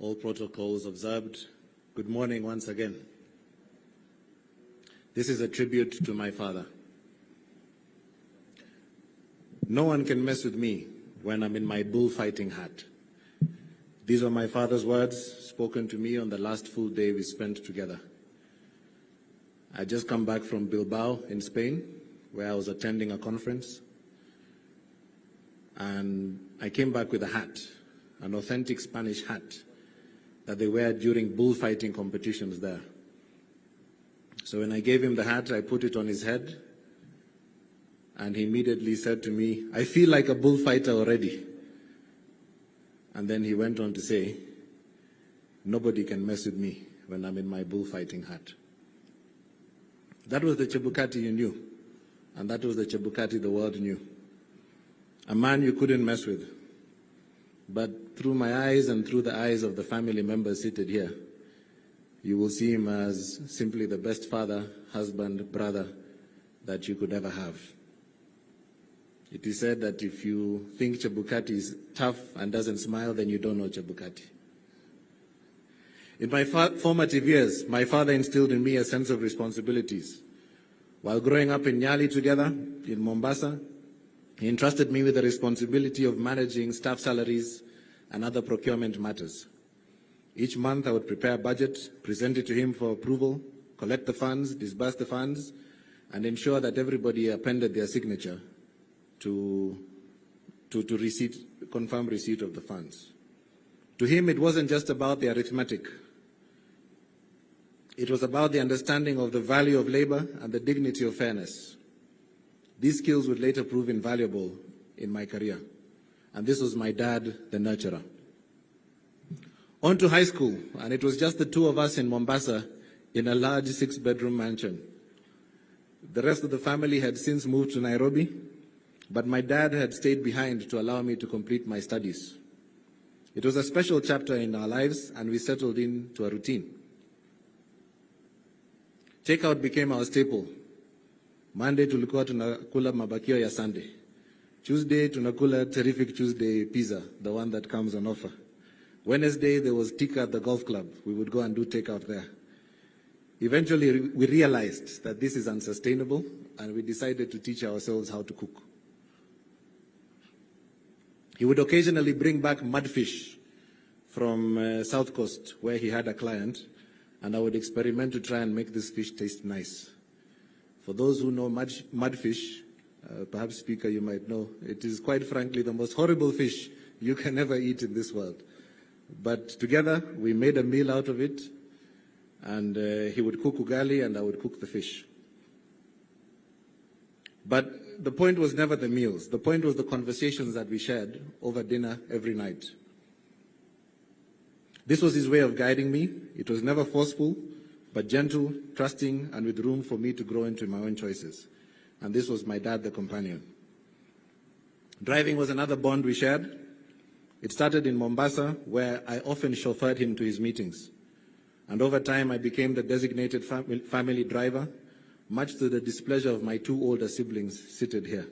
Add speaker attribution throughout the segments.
Speaker 1: All protocols observed. Good morning once again. This is a tribute to my father. No one can mess with me when I'm in my bullfighting hat. These are my father's words spoken to me on the last full day we spent together. I just come back from Bilbao in Spain, where I was attending a conference. And I came back with a hat, an authentic Spanish hat that they wear during bullfighting competitions there. So when I gave him the hat, I put it on his head, and he immediately said to me, "I feel like a bullfighter already." And then he went on to say, "Nobody can mess with me when I'm in my bullfighting hat." That was the Chebukati you knew, and that was the Chebukati the world knew. A man you couldn't mess with. But through my eyes and through the eyes of the family members seated here, you will see him as simply the best father, husband, brother that you could ever have. It is said that if you think Chebukati is tough and doesn't smile, then you don't know Chebukati. In my formative years, my father instilled in me a sense of responsibilities. While growing up in Nyali together, in Mombasa, he entrusted me with the responsibility of managing staff salaries and other procurement matters. Each month I would prepare a budget, present it to him for approval, collect the funds, disburse the funds, and ensure that everybody appended their signature to confirm receipt of the funds. To him, it wasn't just about the arithmetic. It was about the understanding of the value of labor and the dignity of fairness. These skills would later prove invaluable in my career. And this was my dad, the nurturer. On to high school, and it was just the two of us in Mombasa in a large 6-bedroom mansion. The rest of the family had since moved to Nairobi, but my dad had stayed behind to allow me to complete my studies. It was a special chapter in our lives, and we settled into a routine. Takeout became our staple. Monday tulikuwa tunakula mabakio ya Sunday. Tuesday tunakula terrific Tuesday pizza, the one that comes on offer. Wednesday there was tikka at the golf club. We would go and do takeout there. Eventually we realized that this is unsustainable, and we decided to teach ourselves how to cook. He would occasionally bring back mudfish from South Coast, where he had a client, and I would experiment to try and make this fish taste nice. For those who know mudfish, perhaps Speaker, you might know, it is quite frankly the most horrible fish you can ever eat in this world. But together we made a meal out of it, and he would cook ugali and I would cook the fish. But the point was never the meals. The point was the conversations that we shared over dinner every night. This was his way of guiding me. It was never forceful, but gentle, trusting, and with room for me to grow into my own choices. And this was my dad, the companion. Driving was another bond we shared. It started in Mombasa, where I often chauffeured him to his meetings. And over time, I became the designated family driver, much to the displeasure of my two older siblings seated here.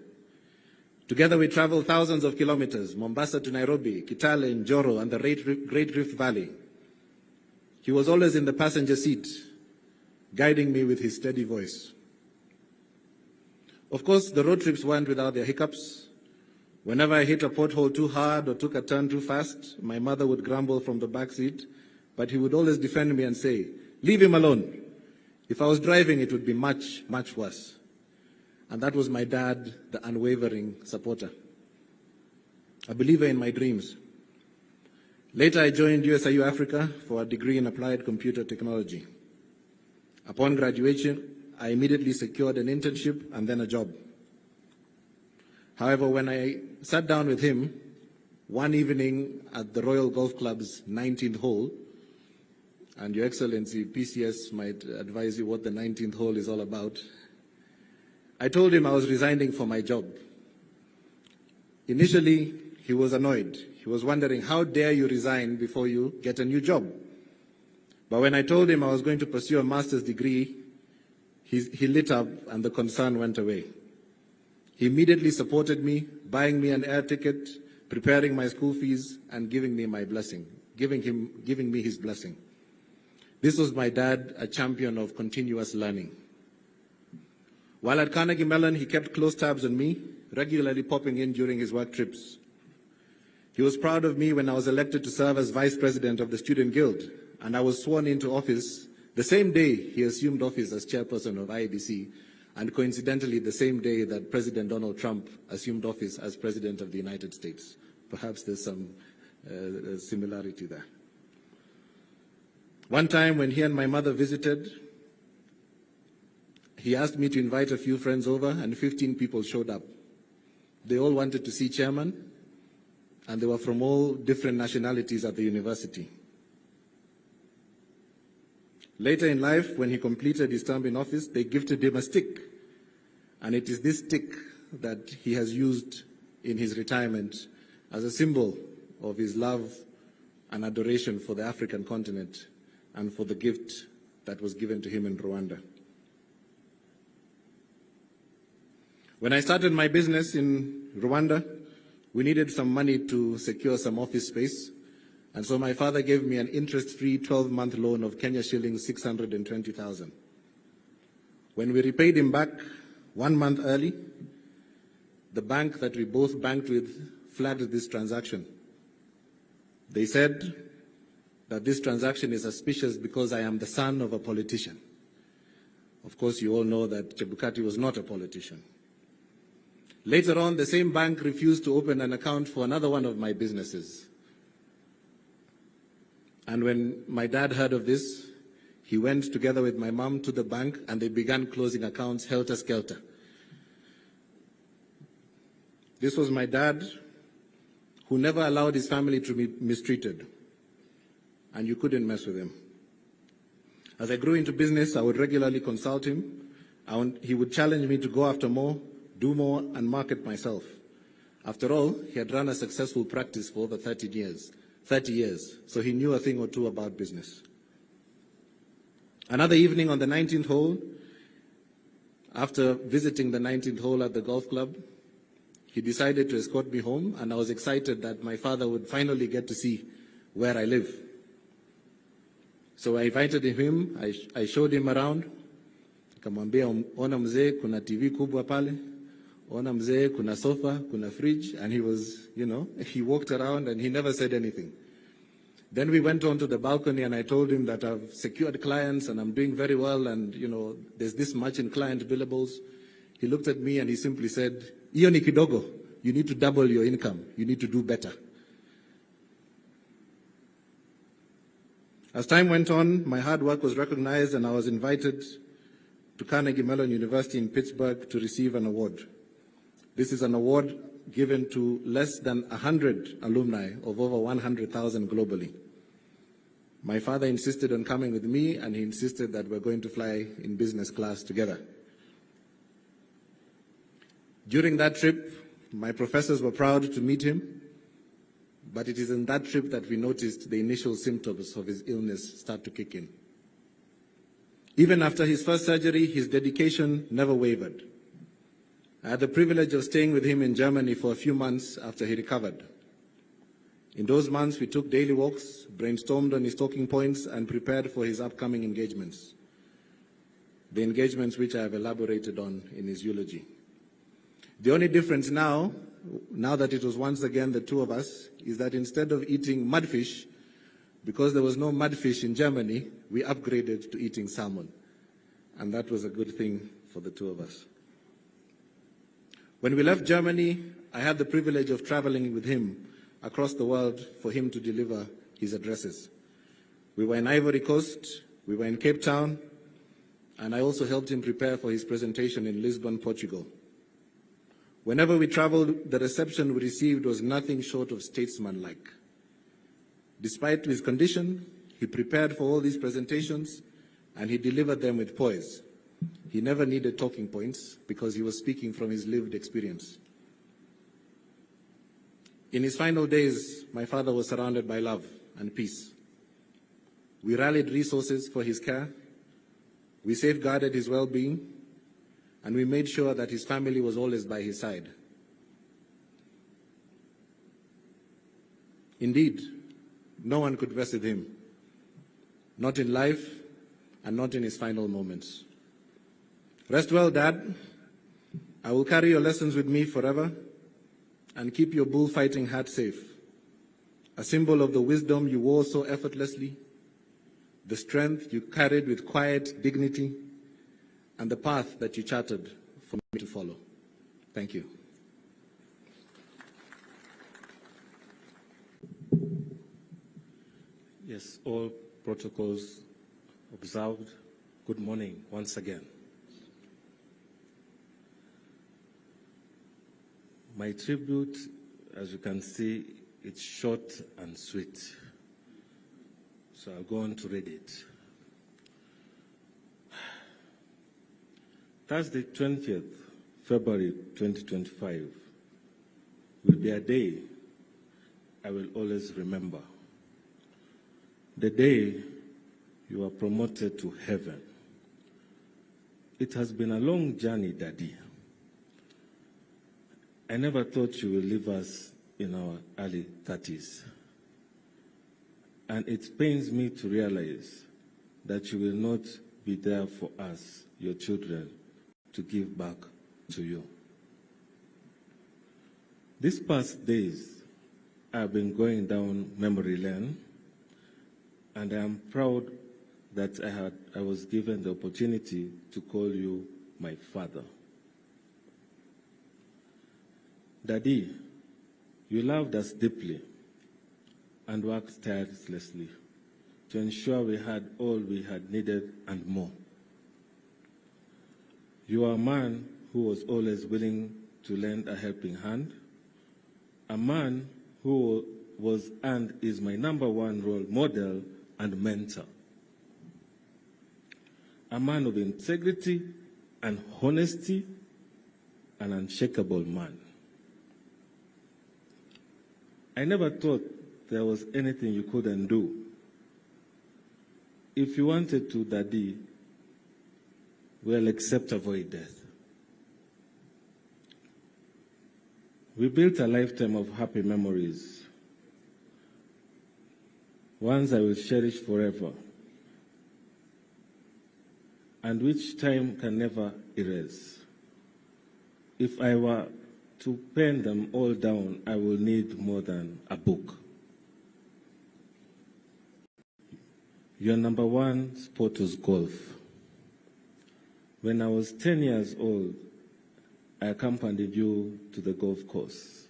Speaker 1: Together, we traveled thousands of kilometers, Mombasa to Nairobi, Kitale, Njoro, and the Great Rift Valley. He was always in the passenger seat, guiding me with his steady voice. Of course, the road trips weren't without their hiccups. Whenever I hit a pothole too hard or took a turn too fast, my mother would grumble from the back seat, but he would always defend me and say, "Leave him alone." If I was driving, it would be much, much worse. And that was my dad, the unwavering supporter, a believer in my dreams. Later, I joined USIU Africa for a degree in applied computer technology. Upon graduation, I immediately secured an internship and then a job. However, when I sat down with him one evening at the Royal Golf Club's 19th hole, and Your Excellency, PCS might advise you what the 19th hole is all about, I told him I was resigning for my job. Initially, he was annoyed. He was wondering, how dare you resign before you get a new job? But when I told him I was going to pursue a master's degree, he lit up and the concern went away. He immediately supported me, buying me an air ticket, preparing my school fees, and giving me my blessing. giving me his blessing. This was my dad, a champion of continuous learning. While at Carnegie Mellon, he kept close tabs on me, regularly popping in during his work trips. He was proud of me when I was elected to serve as vice president of the Student Guild, and I was sworn into office the same day he assumed office as chairperson of IABC, and coincidentally the same day that President Donald Trump assumed office as President of the United States. Perhaps there's some similarity there. One time when he and my mother visited, he asked me to invite a few friends over, and 15 people showed up. They all wanted to see chairman, and they were from all different nationalities at the university. Later in life, when he completed his term in office, they gifted him a stick, and it is this stick that he has used in his retirement as a symbol of his love and adoration for the African continent and for the gift that was given to him in Rwanda. When I started my business in Rwanda, we needed some money to secure some office space, and so my father gave me an interest-free 12-month loan of Kenya shillings 620,000. When we repaid him back 1 month early, the bank that we both banked with flagged this transaction. They said that this transaction is suspicious because I am the son of a politician. Of course, you all know that Chebukati was not a politician. Later on, the same bank refused to open an account for another one of my businesses. And when my dad heard of this, he went together with my mom to the bank and they began closing accounts helter-skelter. This was my dad, who never allowed his family to be mistreated, and you couldn't mess with him. As I grew into business, I would regularly consult him. He would challenge me to go after more, do more, and market myself. After all, he had run a successful practice for over 30 years, so he knew a thing or two about business. Another evening on the 19th hole, after visiting the 19th hole at the golf club, he decided to escort me home, and I was excited that my father would finally get to see where I live. So I invited him, I showed him around. Nikamwambia, ona mzee, kuna TV kubwa pale. Ona mzee, kuna sofa, kuna fridge. And he was, he walked around and he never said anything. Then we went onto the balcony and I told him that I've secured clients and I'm doing very well and, there's this much in client billables. He looked at me and he simply said, "Iyo ni kidogo, you need to double your income. You need to do better." As time went on, my hard work was recognized and I was invited to Carnegie Mellon University in Pittsburgh to receive an award. This is an award given to less than 100 alumni of over 100,000 globally. My father insisted on coming with me and he insisted that we're going to fly in business class together. During that trip, my professors were proud to meet him, but it is in that trip that we noticed the initial symptoms of his illness start to kick in. Even after his first surgery, his dedication never wavered. I had the privilege of staying with him in Germany for a few months after he recovered. In those months, we took daily walks, brainstormed on his talking points, and prepared for his upcoming engagements. The engagements which I have elaborated on in his eulogy. The only difference now that it was once again the two of us, is that instead of eating mudfish, because there was no mudfish in Germany, we upgraded to eating salmon. And that was a good thing for the two of us. When we left Germany, I had the privilege of traveling with him across the world for him to deliver his addresses. We were in Ivory Coast, we were in Cape Town, and I also helped him prepare for his presentation in Lisbon, Portugal. Whenever we traveled, the reception we received was nothing short of statesmanlike. Despite his condition, he prepared for all these presentations and he delivered them with poise. He never needed talking points because he was speaking from his lived experience. In his final days, my father was surrounded by love and peace. We rallied resources for his care, we safeguarded his well-being, and we made sure that his family was always by his side. Indeed, No one could mess with him. Not in life and not in his final moments. Rest well, Dad. I will carry your lessons with me forever and keep your bullfighting hat safe. A symbol of the wisdom you wore so effortlessly, the strength you carried with quiet dignity, and the path that you charted for me to follow. Thank you.
Speaker 2: Yes, all protocols observed. Good morning once again. My tribute, as you can see, it's short and sweet. So I'll go on to read it. Thursday, 20th February 2025 will be a day I will always remember. The day you are promoted to heaven. It has been a long journey, Daddy. I never thought you would leave us in our early 30s. And it pains me to realize that you will not be there for us, your children, to give back to you. These past days, I've been going down memory lane, and I am proud that I was given the opportunity to call you my father. Daddy, you loved us deeply and worked tirelessly to ensure we had all we had needed and more. You are a man who was always willing to lend a helping hand, a man who was and is my #1 role model and mentor, a man of integrity and honesty, an unshakable man. I never thought there was anything you couldn't do. If you wanted to, Daddy, well, except avoid death. We built a lifetime of happy memories, ones I will cherish forever, and which time can never erase. If I were to pen them all down, I will need more than a book. Your #1 sport was golf. When I was 10 years old, I accompanied you to the golf course.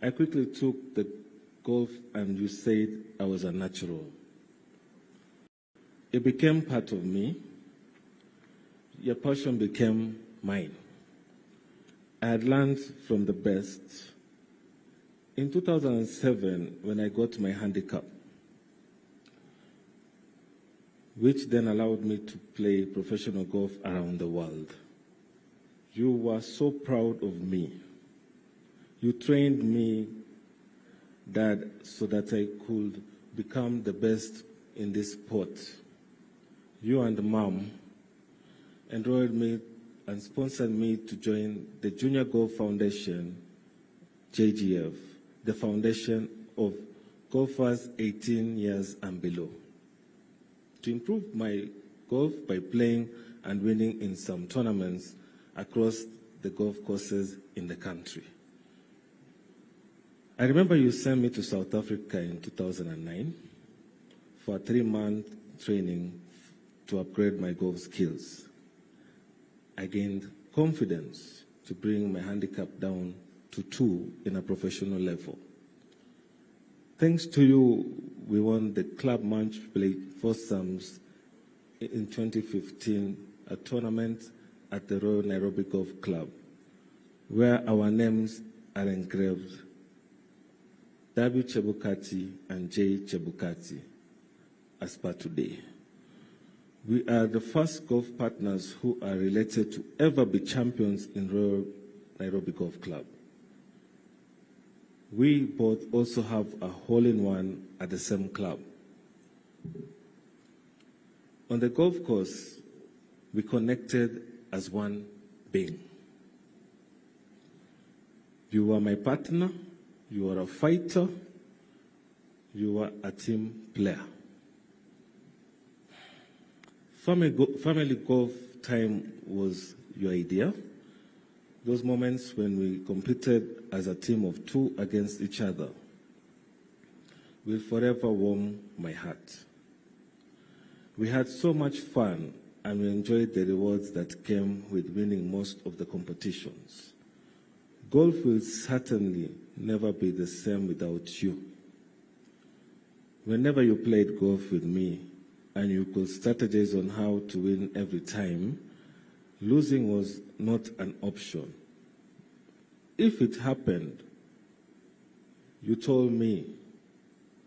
Speaker 2: I quickly took the golf and you said I was a natural. It became part of me. Your passion became mine. I had learned from the best. In 2007, when I got my handicap, which then allowed me to play professional golf around the world, you were so proud of me. You trained me, Dad, so that I could become the best in this sport. You and Mom enrolled me and sponsored me to join the Junior Golf Foundation, JGF, the foundation of golfers 18 years and below, to improve my golf by playing and winning in some tournaments across the golf courses in the country. I remember you sent me to South Africa in 2009 for a 3-month training to upgrade my golf skills. I gained confidence to bring my handicap down to 2 in a professional level. Thanks to you, we won the club match play foursomes in 2015, a tournament at the Royal Nairobi Golf Club, where our names are engraved, W. Chebukati and J. Chebukati, as per today. We are the first golf partners who are related to ever be champions in Royal Nairobi Golf Club. We both also have a hole-in-one at the same club. On the golf course, we connected as one being. You were my partner, you were a fighter, you were a team player. Family golf time was your idea. Those moments when we competed as a team of two against each other will forever warm my heart. We had so much fun and we enjoyed the rewards that came with winning most of the competitions. Golf will certainly never be the same without you. Whenever you played golf with me and you could strategize on how to win every time, losing was not an option. If it happened, you told me,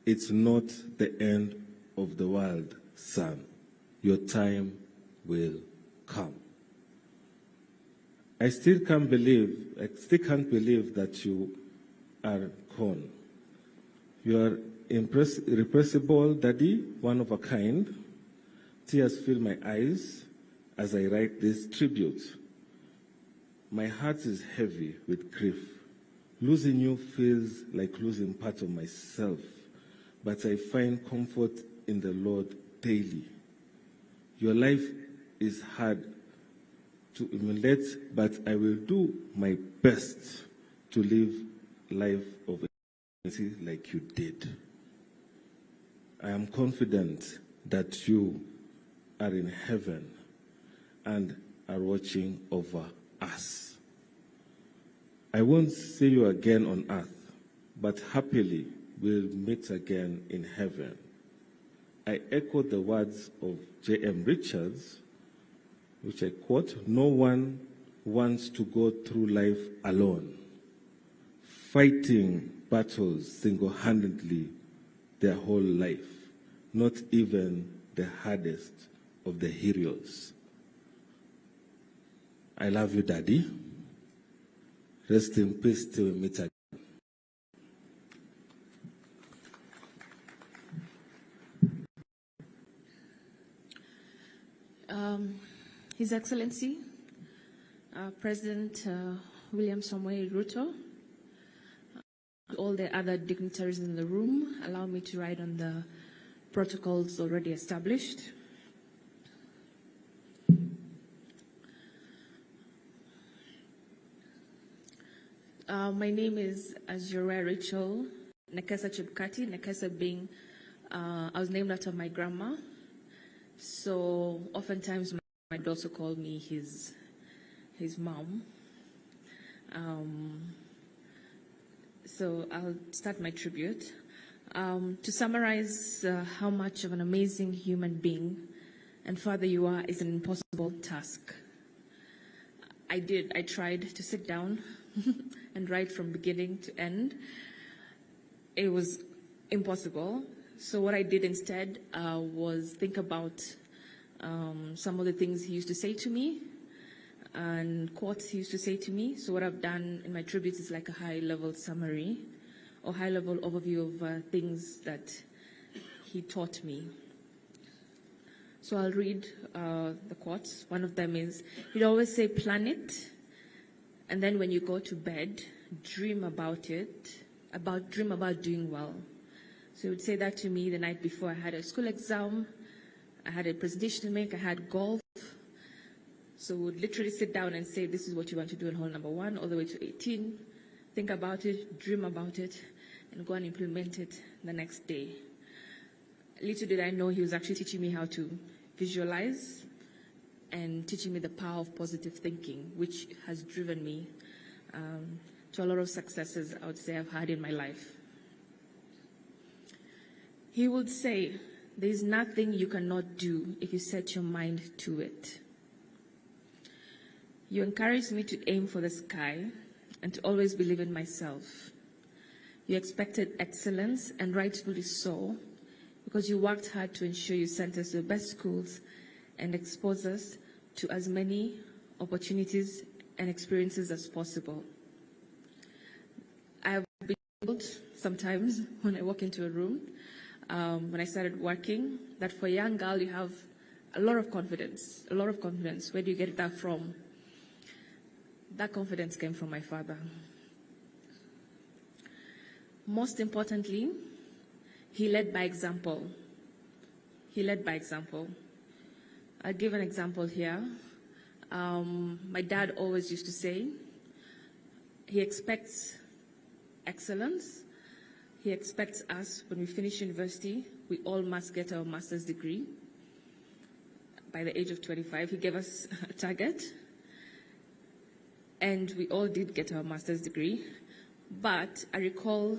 Speaker 2: it's not the end of the world, son. Your time will come. I still can't believe that you are gone. You are irrepressible, Daddy, one of a kind. Tears fill my eyes as I write this tribute. My heart is heavy with grief. Losing you feels like losing part of myself, but I find comfort in the Lord daily. Your life is hard to emulate, but I will do my best to live life of eternity like you did. I am confident that you are in heaven and are watching over us. I won't see you again on earth, but happily we'll meet again in heaven. I echo the words of J.M. Richards, which I quote, "No one wants to go through life alone, fighting battles single-handedly their whole life, not even the hardest of the heroes." I love you, Daddy. Rest in peace till we meet again.
Speaker 3: His Excellency, President WilliamRuto, all the other dignitaries in the room, allow me to write on the protocols already established. My name is, as you're aware, Rachel Nekesa Chebukati. Nekesa being, I was named after my grandma. So oftentimes my dad also called me his mom. So I'll start my tribute. To summarize how much of an amazing human being and father you are is an impossible task. I tried to sit down and write from beginning to end. It was impossible. So what I did instead was think about some of the things he used to say to me and quotes he used to say to me. So what I've done in my tributes is like a high-level summary or high-level overview of things that he taught me. So I'll read the quotes. One of them is, he'd always say, plan it, and then when you go to bed, dream about it, dream about doing well. So he would say that to me the night before I had a school exam, I had a presentation to make, I had golf. So we would literally sit down and say, this is what you want to do in hole number 1 all the way to 18. Think about it, dream about it, and go and implement it the next day. Little did I know he was actually teaching me how to visualize and teaching me the power of positive thinking, which has driven me to a lot of successes I would say I've had in my life. He would say, there is nothing you cannot do if you set your mind to it. You encouraged me to aim for the sky and to always believe in myself. You expected excellence, and rightfully so, because you worked hard to ensure you sent us to the best schools and expose us to as many opportunities and experiences as possible. I've been told sometimes when I walk into a room, when I started working, that for a young girl you have a lot of confidence, Where do you get that from? That confidence came from my father. Most importantly, he led by example. He led by example. I'll give an example here. My dad always used to say, he expects excellence. He expects us, when we finish university, we all must get our master's degree by the age of 25. He gave us a target, and we all did get our master's degree. But I recall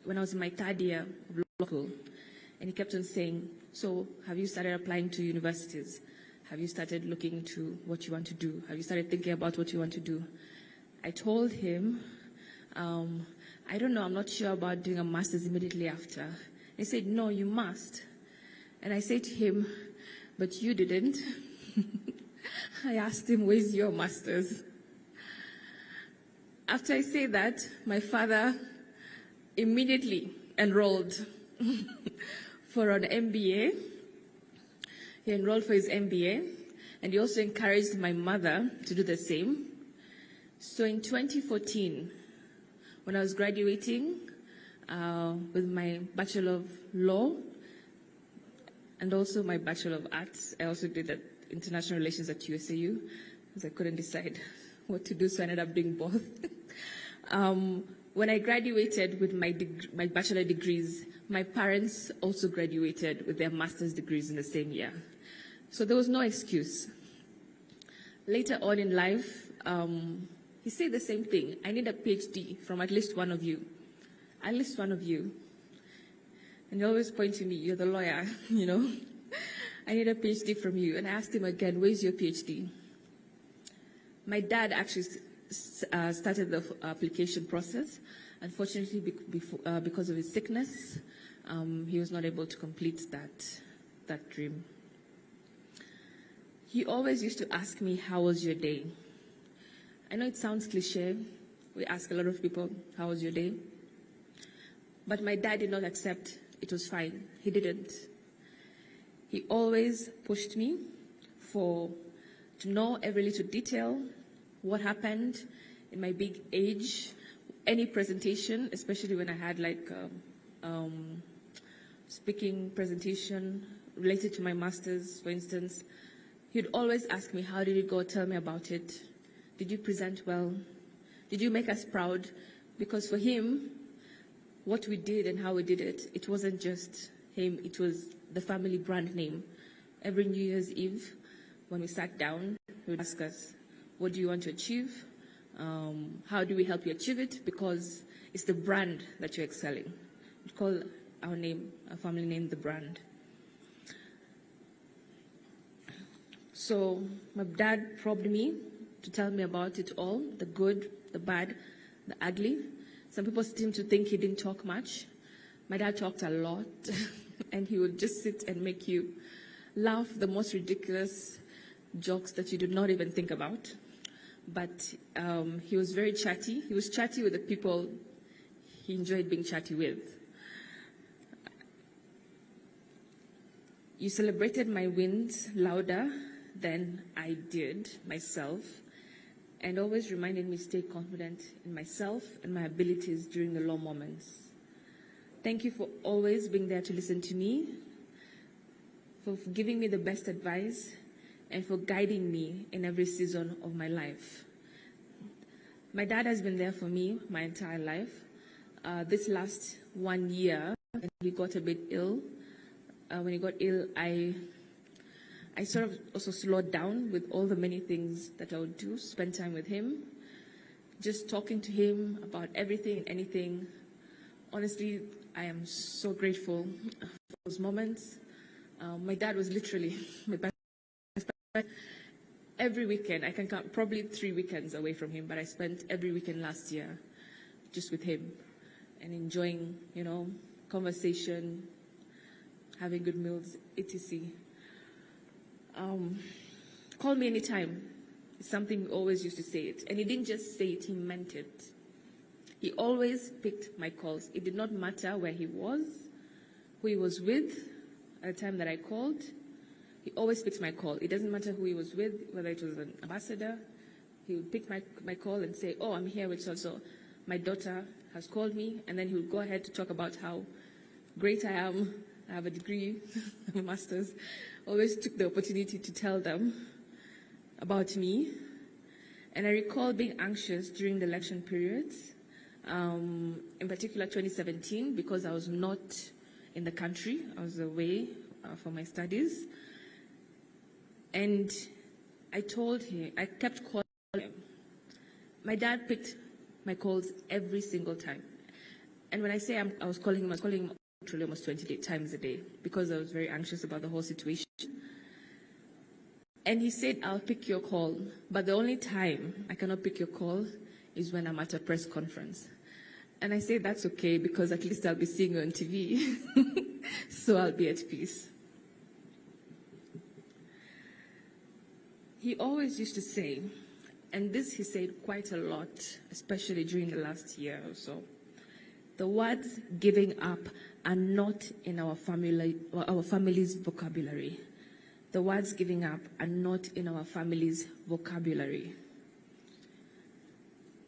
Speaker 3: when I was in my third year of law school, and he kept on saying, so have you started applying to universities? Have you started looking into what you want to do? Have you started thinking about what you want to do? I told him, I don't know, I'm not sure about doing a master's immediately after. He said, no, you must. And I said to him, but you didn't. I asked him, where's your master's? After I said that, my father immediately enrolled for an MBA. He enrolled for his MBA, and he also encouraged my mother to do the same. So in 2014, when I was graduating with my Bachelor of Law and also my Bachelor of Arts, I also did International Relations at USAU, because I couldn't decide what to do, so I ended up doing both. When I graduated with my bachelor degrees, my parents also graduated with their master's degrees in the same year. So there was no excuse. Later on in life, he said the same thing. I need a PhD from at least one of you. At least one of you. And he always pointed to me, you're the lawyer, you know. I need a PhD from you. And I asked him again, where's your PhD? My dad actually started the application process. Unfortunately, because of his sickness, he was not able to complete that dream. He always used to ask me, how was your day? I know it sounds cliche. We ask a lot of people, how was your day? But my dad did not accept it was fine. He didn't. He always pushed me to know every little detail, what happened in my big age, any presentation, especially when I had like speaking presentation related to my master's, for instance. He'd always ask me, how did it go? Tell me about it. Did you present well? Did you make us proud? Because for him, what we did and how we did it, it wasn't just him, it was the family brand name. Every New Year's Eve, when we sat down, he would ask us, what do you want to achieve? How do we help you achieve it? Because it's the brand that you're excelling. We call our name, our family name, the brand. So my dad probed me to tell me about it all, the good, the bad, the ugly. Some people seem to think he didn't talk much. My dad talked a lot, and he would just sit and make you laugh, the most ridiculous jokes that you did not even think about. But he was very chatty. He was chatty with the people he enjoyed being chatty with. You celebrated my wins louder than I did myself, and always reminded me to stay confident in myself and my abilities during the low moments. Thank you for always being there to listen to me, for giving me the best advice, and for guiding me in every season of my life. My dad has been there for me my entire life. This last 1 year, when he got a bit ill, when he got ill, I sort of also slowed down with all the many things that I would do, spend time with him, just talking to him about everything and anything. Honestly, I am so grateful for those moments. My dad was literally my best friend. Every weekend, I can count probably 3 weekends away from him, but I spent every weekend last year just with him and enjoying, conversation, having good meals, etc. Call me anytime. It's something we always used to say it. And he didn't just say it, he meant it. He always picked my calls. It did not matter where he was, who he was with at the time that I called. He always picked my call. It doesn't matter who he was with, whether it was an ambassador. He would pick my call and say, oh, I'm here with so-so. My daughter has called me. And then he would go ahead to talk about how great I am, I have a degree, a master's, always took the opportunity to tell them about me. And I recall being anxious during the election periods, in particular 2017, because I was not in the country. I was away for my studies. And I told him, I kept calling him. My dad picked my calls every single time. And when I say I was calling him literally almost 28 times a day because I was very anxious about the whole situation. And he said, I'll pick your call, but the only time I cannot pick your call is when I'm at a press conference. And I said, that's okay, because at least I'll be seeing you on TV, so I'll be at peace. He always used to say, and this he said quite a lot, especially during the last year or so, the words giving up are not in our family's vocabulary. The words giving up are not in our family's vocabulary.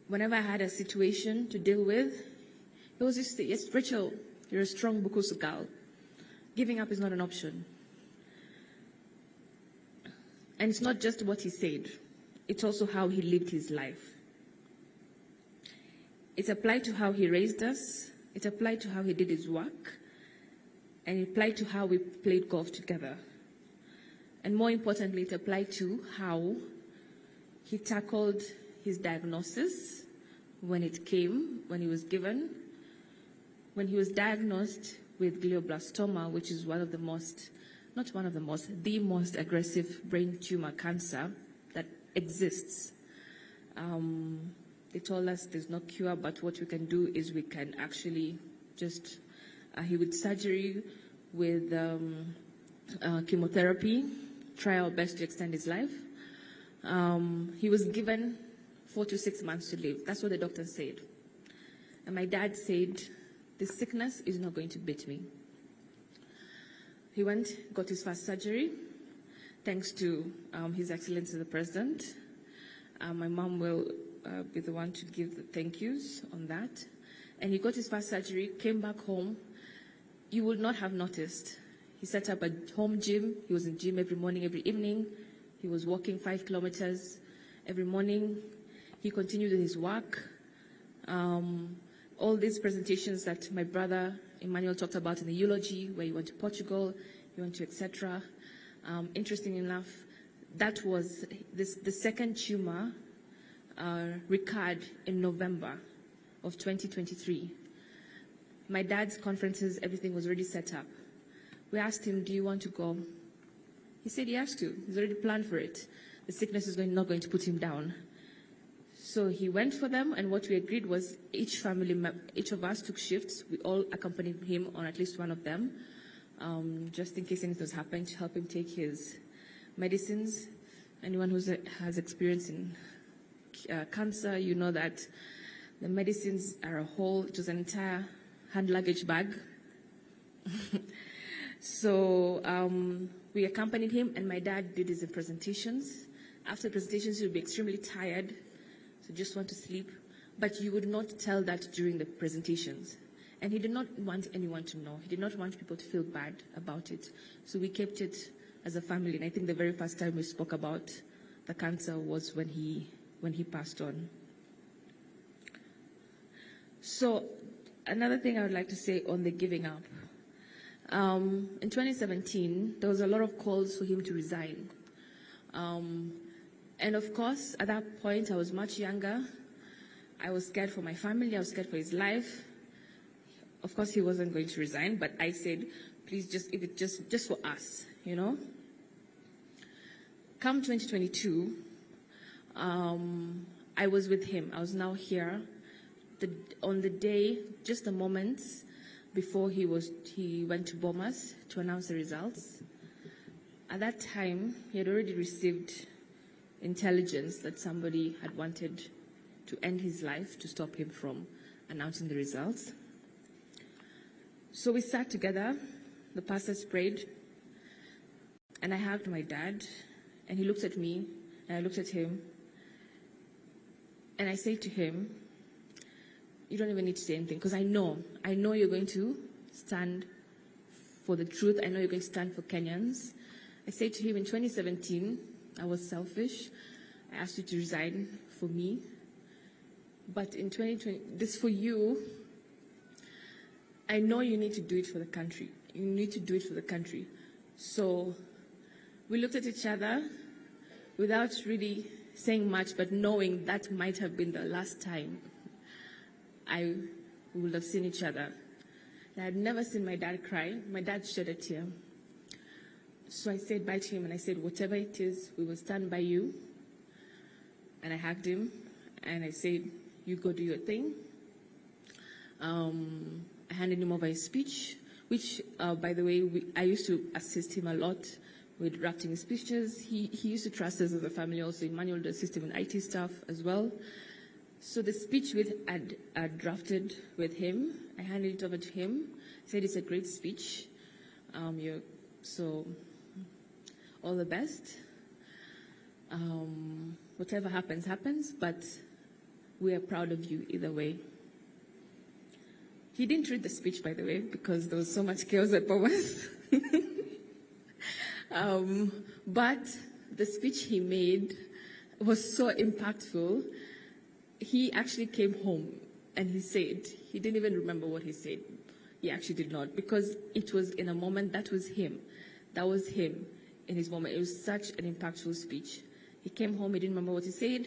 Speaker 3: Whenever I had a situation to deal with, he always used to say, yes, Rachel, you're a strong Bukusu girl. Giving up is not an option. And it's not just what he said, it's also how he lived his life. It applied to how he raised us, it applied to how he did his work, and it applied to how we played golf together. And more importantly, it applied to how he tackled his diagnosis when it came, when he was given. When he was diagnosed with glioblastoma, which is the most aggressive brain tumor cancer that exists. They told us there's no cure, but what we can do is we can actually just, he would surgery with chemotherapy, try our best to extend his life. He was given 4 to 6 months to live. That's what the doctor said. And my dad said, this sickness is not going to beat me. He went, got his first surgery, thanks to His Excellency the President. My mom will be the one to give the thank yous on that. And he got his first surgery, came back home. You would not have noticed. He set up a home gym. He was in gym every morning, every evening. He was walking 5 kilometers every morning. He continued with his work. All these presentations that my brother Emmanuel talked about in the eulogy, where he went to Portugal, he went to etc. Interesting enough, that was the second tumor recurred in November of 2023. My dad's conferences, everything was already set up. We asked him, do you want to go? He said he has to. He's already planned for it. The sickness is not going to put him down. So he went for them, and what we agreed was each of us took shifts. We all accompanied him on at least one of them, just in case anything was happening, to help him take his medicines. Anyone who has experience in cancer, you know that the medicines are a whole, it was an entire hand luggage bag. So we accompanied him, and my dad did his presentations. After presentations, he would be extremely tired, so just want to sleep. But you would not tell that during the presentations. And he did not want anyone to know. He did not want people to feel bad about it. So we kept it as a family. And I think the very first time we spoke about the cancer was when he passed on. So another thing I would like to say on the giving up. In 2017, there was a lot of calls for him to resign. And of course, at that point, I was much younger. I was scared for my family. I was scared for his life. Of course, he wasn't going to resign, but I said, please, if it just for us, you know. Come 2022, I was with him. I was now here. On the day, just the moments before he went to Bomas to announce the results. At that time, he had already received intelligence that somebody had wanted to end his life to stop him from announcing the results. So we sat together, the pastors prayed, and I hugged my dad, and he looked at me, and I looked at him, and I said to him, you don't even need to say anything, because I know you're going to stand for the truth. I know you're going to stand for Kenyans. I said to him in 2017, I was selfish. I asked you to resign for me. But in 2020, this for you, I know you need to do it for the country. You need to do it for the country. So we looked at each other without really saying much, but knowing that might have been the last time we would have seen each other. I had never seen my dad cry. My dad shed a tear. So I said bye to him, and I said, whatever it is, we will stand by you. And I hugged him, and I said, you go do your thing. I handed him over his speech, which, by the way, I used to assist him a lot with drafting his speeches. He used to trust us as a family also. Emmanuel would assist him in IT stuff as well. So the speech I drafted with him, I handed it over to him. I said, it's a great speech. So all the best. Whatever happens, happens, but we are proud of you either way. He didn't read the speech, by the way, because there was so much chaos at Bomas. But the speech he made was so impactful. He actually came home and he said, he didn't even remember what he said. He actually did not, because it was in a moment, that was him. That was him in his moment. It was such an impactful speech. He came home, he didn't remember what he said.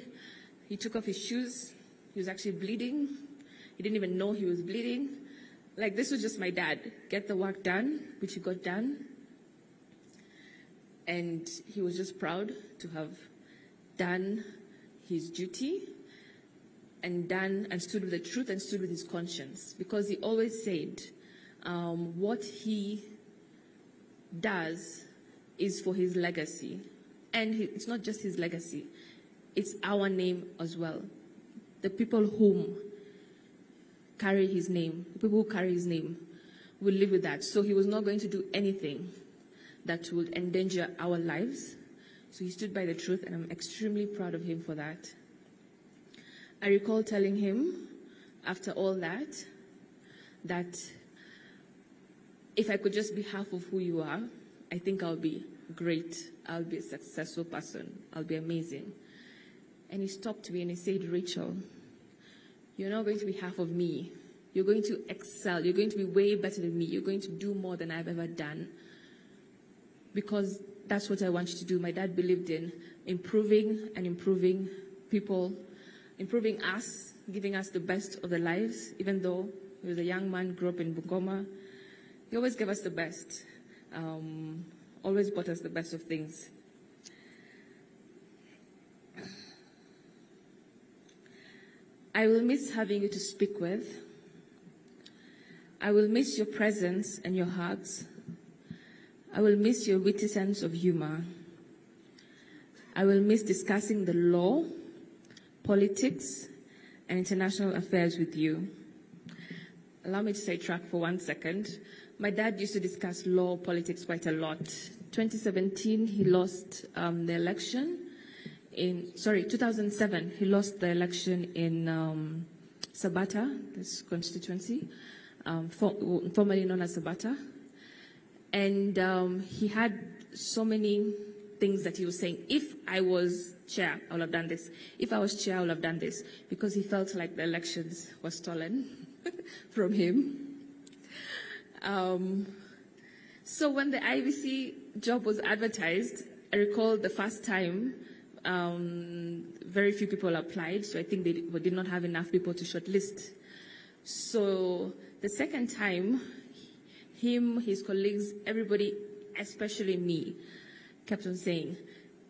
Speaker 3: He took off his shoes. He was actually bleeding. He didn't even know he was bleeding. Like, this was just my dad. Get the work done, which he got done. And he was just proud to have done his duty and stood with the truth and stood with his conscience. Because he always said, what he does is for his legacy. And it's not just his legacy, it's our name as well. The people whom carry his name, the people who carry his name will live with that. So he was not going to do anything that would endanger our lives. So he stood by the truth, and I'm extremely proud of him for that. I recall telling him, after all that if I could just be half of who you are, I think I'll be great. I'll be a successful person. I'll be amazing. And he stopped me and he said, Rachel, you're not going to be half of me. You're going to excel. You're going to be way better than me. You're going to do more than I've ever done. Because that's what I want you to do. My dad believed in improving people, improving us, giving us the best of their lives. Even though he was a young man, grew up in Bungoma, he always gave us the best. Always brought us the best of things. I will miss having you to speak with. I will miss your presence and your hugs. I will miss your witty sense of humor. I will miss discussing the law, politics, and international affairs with you. Allow me to sidetrack for 1 second. My dad used to discuss law, politics quite a lot. 2017, he lost the election. 2007, he lost the election in Sabata, this constituency, formerly known as Sabata. And he had so many things that he was saying. If I was chair, I would have done this. If I was chair, I would have done this. Because he felt like the elections were stolen from him. So when the IBC job was advertised, I recall the first time, very few people applied, so I think they did not have enough people to shortlist. So the second time, him, his colleagues, everybody, especially me, kept on saying,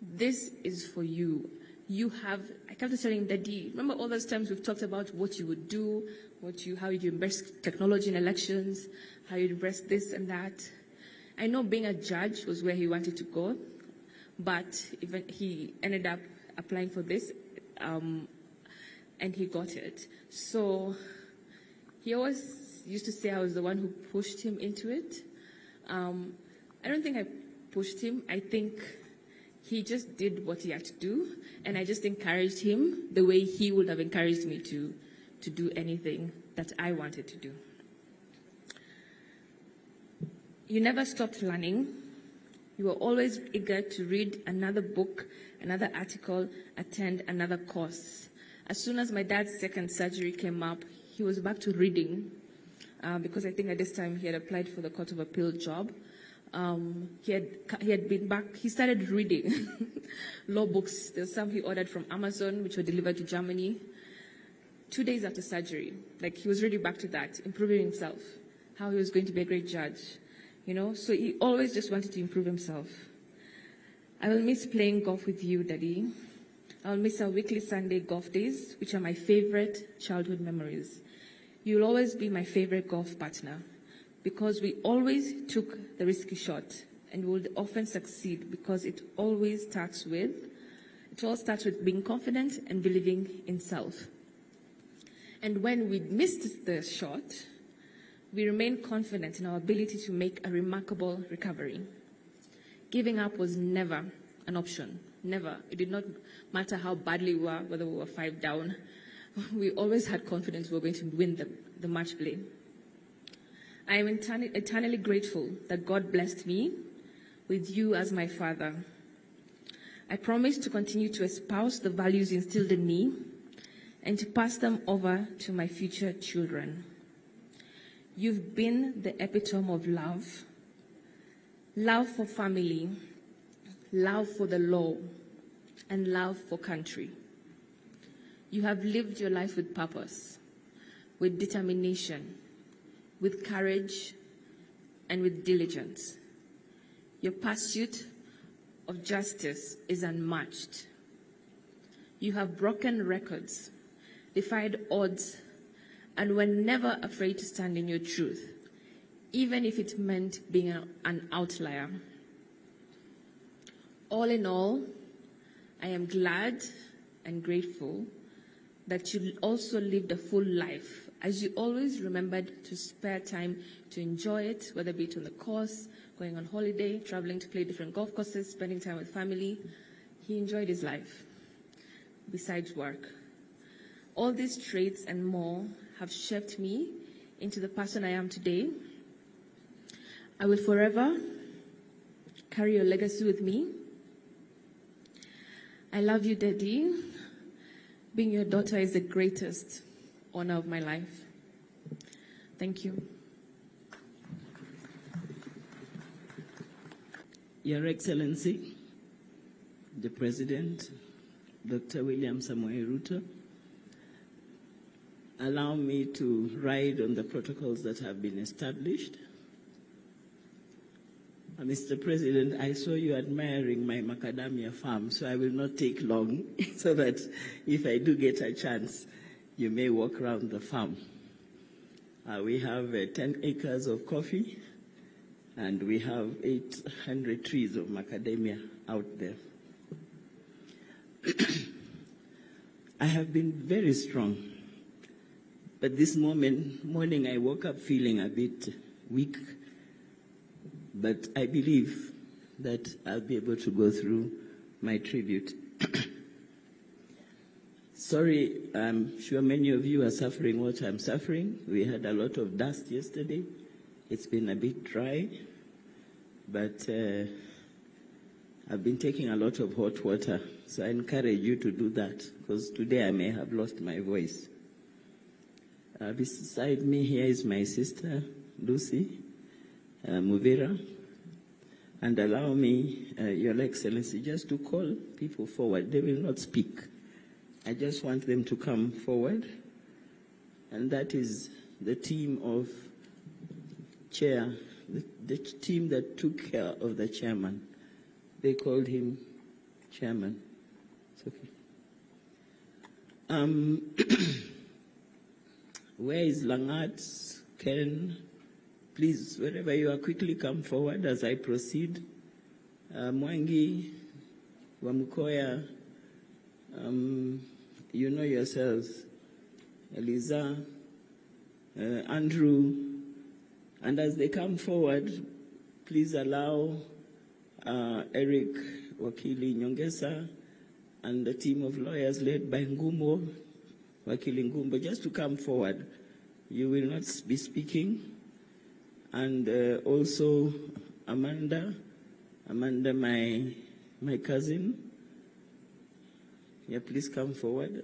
Speaker 3: this is for you. I kept telling Daddy, remember all those times we've talked about what you would do, how you embrace technology in elections, how you embrace this and that. I know being a judge was where he wanted to go, but even he ended up applying for this, and he got it. So he always used to say I was the one who pushed him into it. I don't think I pushed him. I think he just did what he had to do, and I just encouraged him the way he would have encouraged me to do anything that I wanted to do. You never stopped learning. You were always eager to read another book, another article, attend another course. As soon as my dad's second surgery came up, he was back to reading because I think at this time he had applied for the Court of Appeal job. He had been back. He started reading law books. There's some he ordered from Amazon, which were delivered to Germany. 2 days after surgery, like he was really back to that, improving himself, how he was going to be a great judge, you know. So he always just wanted to improve himself. I will miss playing golf with you, Daddy. I'll miss our weekly Sunday golf days, which are my favorite childhood memories. You'll always be my favorite golf partner because we always took the risky shot and we would often succeed because it all starts with being confident and believing in self. And when we missed the shot, we remained confident in our ability to make a remarkable recovery. Giving up was never an option, never. It did not matter how badly we were, whether we were 5 down. We always had confidence we were going to win the match play. I am eternally grateful that God blessed me with you as my father. I promise to continue to espouse the values instilled in me and to pass them over to my future children. You've been the epitome of love, love for family, love for the law, and love for country. You have lived your life with purpose, with determination, with courage, and with diligence. Your pursuit of justice is unmatched. You have broken records, defied odds, and were never afraid to stand in your truth, even if it meant being an outlier. All in all, I am glad and grateful that you also lived a full life, as you always remembered to spare time to enjoy it, whether be it on the course, going on holiday, traveling to play different golf courses, spending time with family. He enjoyed his life, besides work. All these traits and more have shaped me into the person I am today. I will forever carry your legacy with me. I love you, Daddy. Being your daughter is the greatest honor of my life. Thank you.
Speaker 4: Your Excellency, the President, Dr. WilliamRuto, allow me to ride on the protocols that have been established. Mr. President, I saw you admiring my macadamia farm, so I will not take long, so that if I do get a chance, you may walk around the farm. We have 10 acres of coffee, and we have 800 trees of macadamia out there. I have been very strong, but this morning I woke up feeling a bit weak, but I believe that I'll be able to go through my tribute. Sorry, I'm sure many of you are suffering what I'm suffering. We had a lot of dust yesterday. It's been a bit dry, but I've been taking a lot of hot water, so I encourage you to do that, because today I may have lost my voice. Beside me here is my sister, Lucy Muvira, and allow me, Your Excellency, just to call people forward. They will not speak. I just want them to come forward, and that is the team of chair, the team that took care of the chairman. They called him chairman. It's okay. Where is Langat, Ken? Please, wherever you are, quickly come forward as I proceed. Mwangi, Wamukoya, you know yourselves, Eliza, Andrew, and as they come forward, please allow Eric Wakili Nyongesa and the team of lawyers led by Ngumo, Wakili Ngumbo, just to come forward. You will not be speaking. And also Amanda, my cousin. Yeah, please come forward.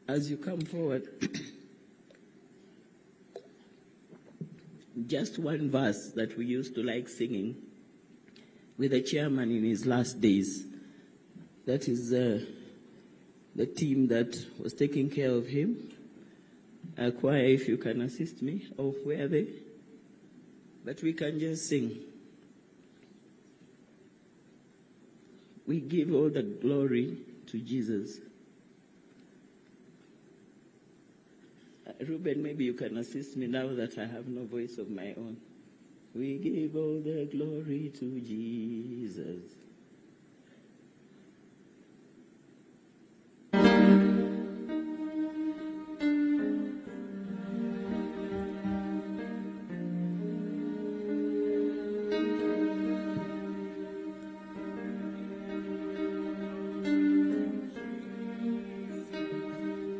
Speaker 4: As you come forward, just one verse that we used to like singing with the chairman in his last days. That is the team that was taking care of him. Choir, if you can assist me. Oh, where are they? But we can just sing. We give all the glory to Jesus. Ruben, maybe you can assist me now that I have no voice of my own. We give all the glory to Jesus.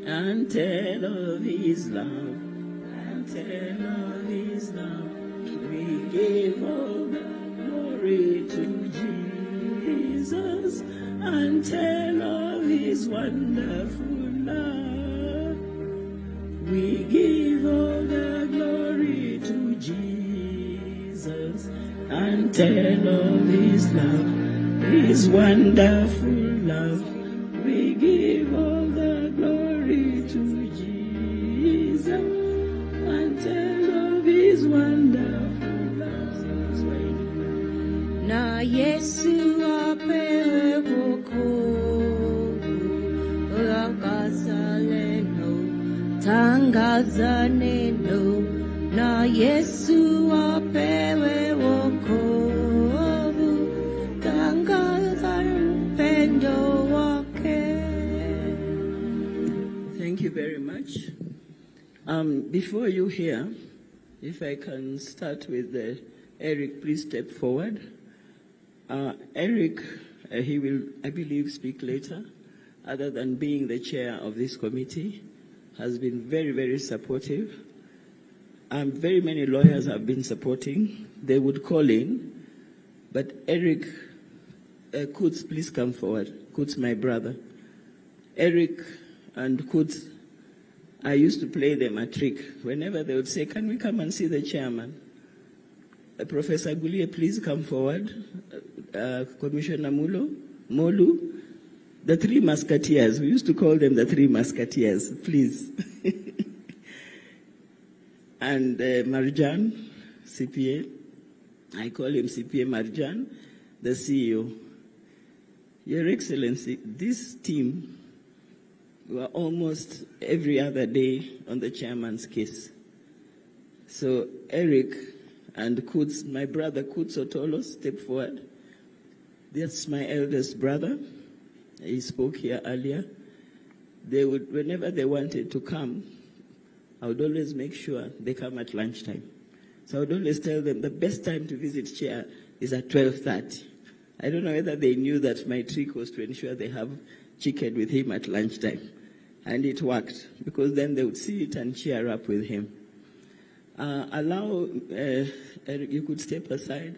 Speaker 4: And tell of his love, and tell of his love. We give all the glory to Jesus, and tell of his wonderful love. We give all the glory to Jesus, and tell of his love, his wonderful love. We give all the glory to Jesus, and tell of his wonderful love.
Speaker 3: Na Yesu apewe wokovu, tangaza neno, tangaza neno. Na Yesu apewe wokovu, tangaza upendo wake.
Speaker 4: Thank you very much. Before you hear, if I can start with Eric, please step forward. Eric, he will, I believe, speak later. Other than being the chair of this committee, has been very, very supportive. Very many lawyers have been supporting. They would call in, but Eric, Kutz, please come forward. Kutz, my brother. Eric and Kutz, I used to play them a trick. Whenever they would say, can we come and see the chairman? Professor Gulie, please come forward. Commissioner Molu, the three musketeers. We used to call them the three musketeers, please. And Marjan, CPA, I call him CPA Marjan, the CEO. Your Excellency, this team were almost every other day on the chairman's case. So Eric and Kutz, my brother Kutz Otolo, step forward. That's my eldest brother. He spoke here earlier. They would, whenever they wanted to come, I would always make sure they come at lunchtime. So I would always tell them the best time to visit chair is at 12:30. I don't know whether they knew that my trick was to ensure they have chicken with him at lunchtime. And it worked, because then they would see it and cheer up with him. Eric, you could step aside.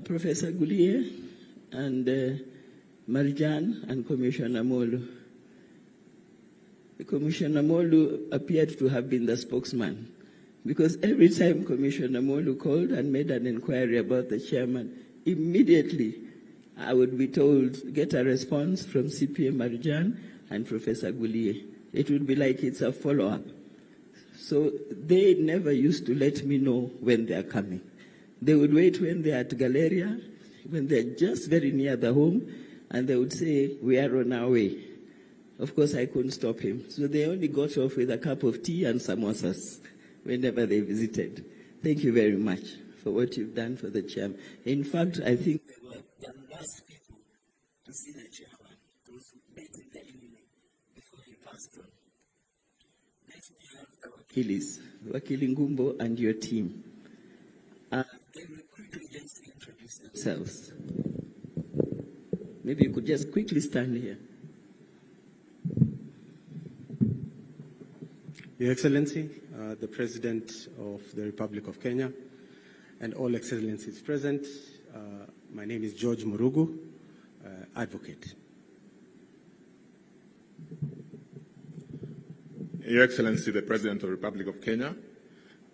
Speaker 4: Professor Gulie and Marjan and Commissioner Molu. Commissioner Molu appeared to have been the spokesman, because every time Commissioner Molu called and made an inquiry about the chairman, immediately I would be told, get a response from CPA Marjan and Professor Gulie. It would be like it's a follow-up. So they never used to let me know when they are coming. They would wait when they are at Galleria, when they're just very near the home, and they would say, we are on our way. Of course, I couldn't stop him. So they only got off with a cup of tea and samosas whenever they visited. Thank you very much for what you've done for the chairman. In fact, I think they were the last people to see the chairman, those who met in the evening before he passed on. Next we have our Wakilis, Wakili Ngumbo and your team. They will quickly just introduce themselves. Maybe you could just quickly stand here.
Speaker 5: Your Excellency, the President of the Republic of Kenya, and all excellencies present. My name is George Murugu, advocate.
Speaker 6: Your Excellency, the President of the Republic of Kenya,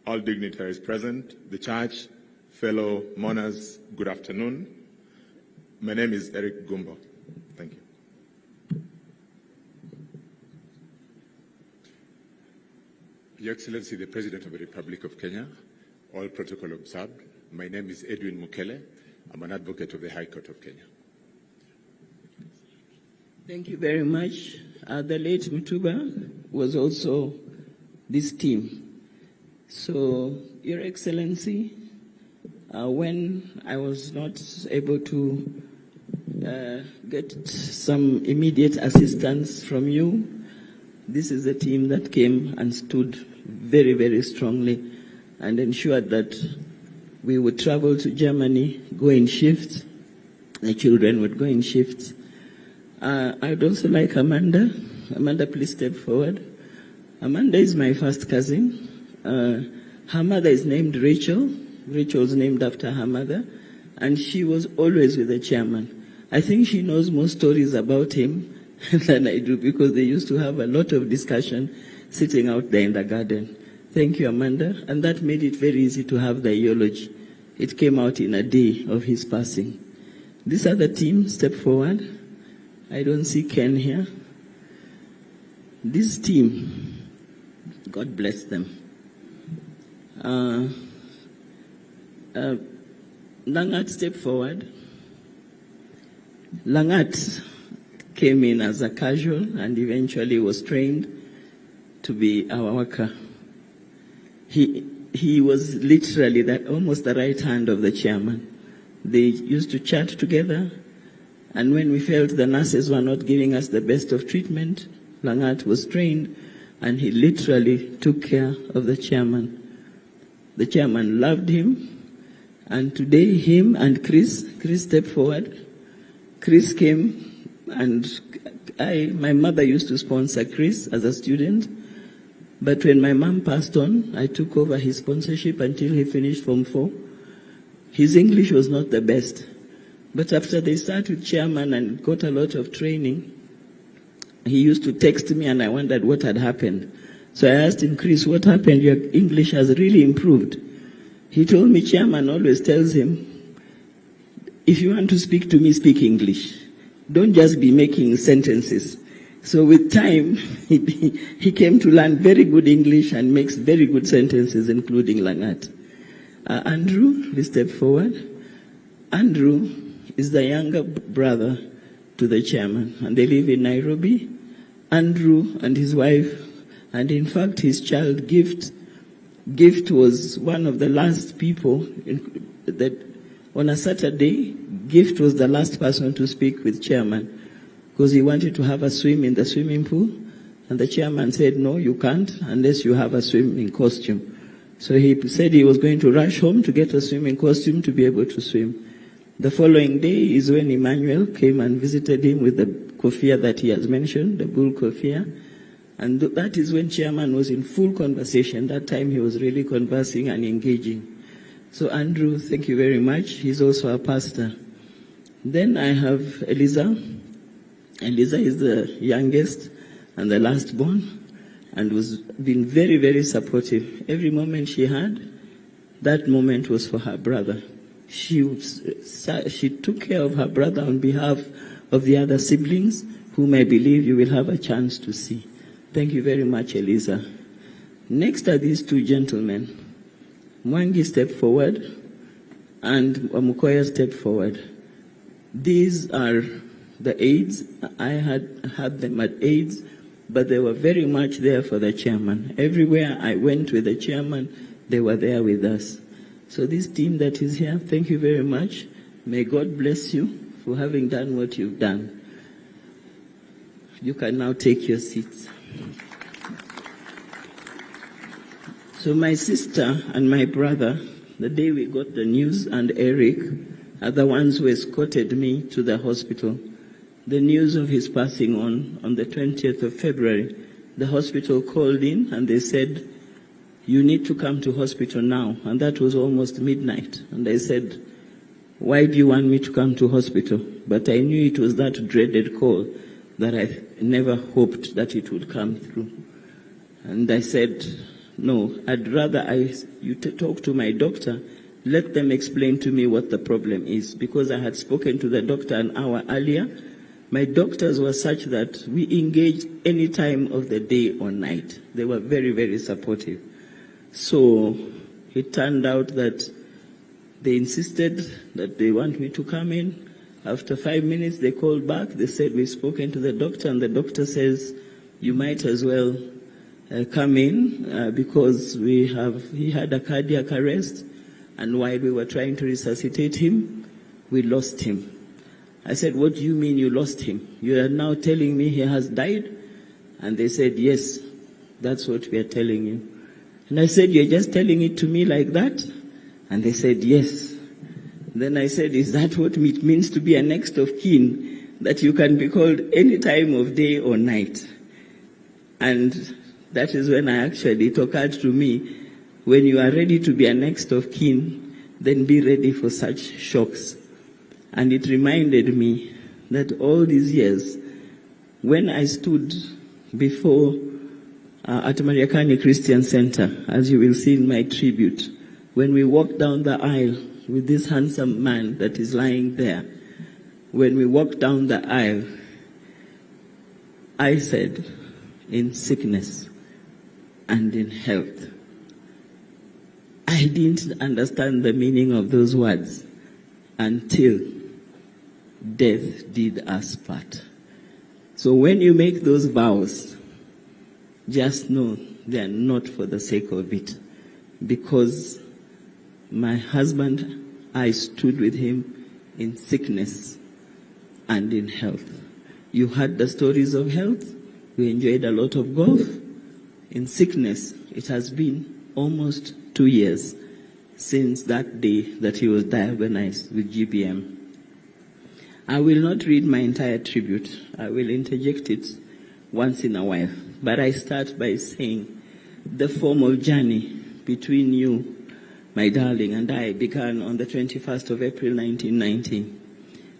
Speaker 6: all dignitaries present, the Church, fellow mourners, good afternoon. My name is Eric Gumbo. Thank you. Your Excellency, the President of the Republic of Kenya, all protocol observed. My name is Edwin Mukele. I'm an advocate of the High Court of Kenya.
Speaker 4: Thank you very much. The late Mutuba was also this team. So, Your Excellency, when I was not able to get some immediate assistance from you, this is the team that came and stood very, very strongly and ensured that we would travel to Germany, go in shifts. The children would go in shifts. I'd also like Amanda. Amanda, please step forward. Amanda is my first cousin. Her mother is named Rachel. Rachel's named after her mother. And she was always with the chairman. I think she knows more stories about him than I do, because they used to have a lot of discussion sitting out there in the garden. Thank you, Amanda. And that made it very easy to have the eulogy. It came out in a day of his passing. This other team, step forward. I don't see Ken here. This team, God bless them. Langat, step forward. Langat came in as a casual and eventually was trained to be our worker. He was literally almost the right hand of the chairman. They used to chat together, and when we felt the nurses were not giving us the best of treatment, Langat was trained, and he literally took care of the chairman. The chairman loved him, and today him and Chris stepped forward. Chris came, and my mother used to sponsor Chris as a student, but when my mom passed on, I took over his sponsorship until he finished Form 4. His English was not the best, but after they started with chairman and got a lot of training, he used to text me and I wondered what had happened. So I asked him, Chris, what happened? Your English has really improved. He told me chairman always tells him, if you want to speak to me, speak English. Don't just be making sentences. So with time, he came to learn very good English and makes very good sentences, including Langat. Andrew, please step forward. Andrew is the younger brother to the chairman, and they live in Nairobi. Andrew and his wife, and in fact his child Gift was one of the last people that on a Saturday, Gift was the last person to speak with chairman because he wanted to have a swim in the swimming pool, and the chairman said, no, you can't unless you have a swimming costume. So he said he was going to rush home to get a swimming costume to be able to swim. The following day is when Emmanuel came and visited him with the kofia that he has mentioned, the bull kofia. And that is when chairman was in full conversation. That time he was really conversing and engaging. So Andrew, thank you very much. He's also a pastor. Then I have Eliza. Eliza is the youngest and the last born, and was been very, very supportive. Every moment she had, that moment was for her brother. She took care of her brother on behalf of the other siblings, whom I believe you will have a chance to see. Thank you very much, Eliza. Next are these two gentlemen. Mwangi stepped forward, and Wamukoya stepped forward. These are the aides. I had them at aides, but they were very much there for the chairman. Everywhere I went with the chairman, they were there with us. So this team that is here, thank you very much. May God bless you for having done what you've done. You can now take your seats. So my sister and my brother, the day we got the news, and Eric are the ones who escorted me to the hospital. The news of his passing on the 20th of February, the hospital called in and they said, you need to come to hospital now. And that was almost midnight. And I said, why do you want me to come to hospital? But I knew it was that dreaded call that I never hoped that it would come through. And I said, no, I'd rather you talk to my doctor, let them explain to me what the problem is. Because I had spoken to the doctor an hour earlier. My doctors were such that we engaged any time of the day or night. They were very, very supportive. So it turned out that they insisted that they want me to come in. After 5 minutes, they called back. They said, we've spoken to the doctor, and the doctor says, you might as well come in because he had a cardiac arrest, and while we were trying to resuscitate him, we lost him. I said, what do you mean you lost him? You are now telling me he has died? And they said, yes, that's what we are telling you. And I said, you're just telling it to me like that? And they said, yes. Then I said, is that what it means to be a next of kin, that you can be called any time of day or night? And that is when it occurred to me, when you are ready to be a next of kin, then be ready for such shocks. And it reminded me that all these years, when I stood before at Mariakani Christian Center, as you will see in my tribute, when we walked down the aisle with this handsome man that is lying there, when we walked down the aisle, I said, in sickness and in health. I didn't understand the meaning of those words until death did us part. So when you make those vows, just know they are not for the sake of it. Because my husband, I stood with him in sickness and in health. You heard the stories of health. We enjoyed a lot of golf. In sickness, it has been almost 2 years since that day that he was diagnosed with GBM. I will not read my entire tribute. I will interject it once in a while. But I start by saying the formal journey between you, my darling, and I began on the 21st of April 1990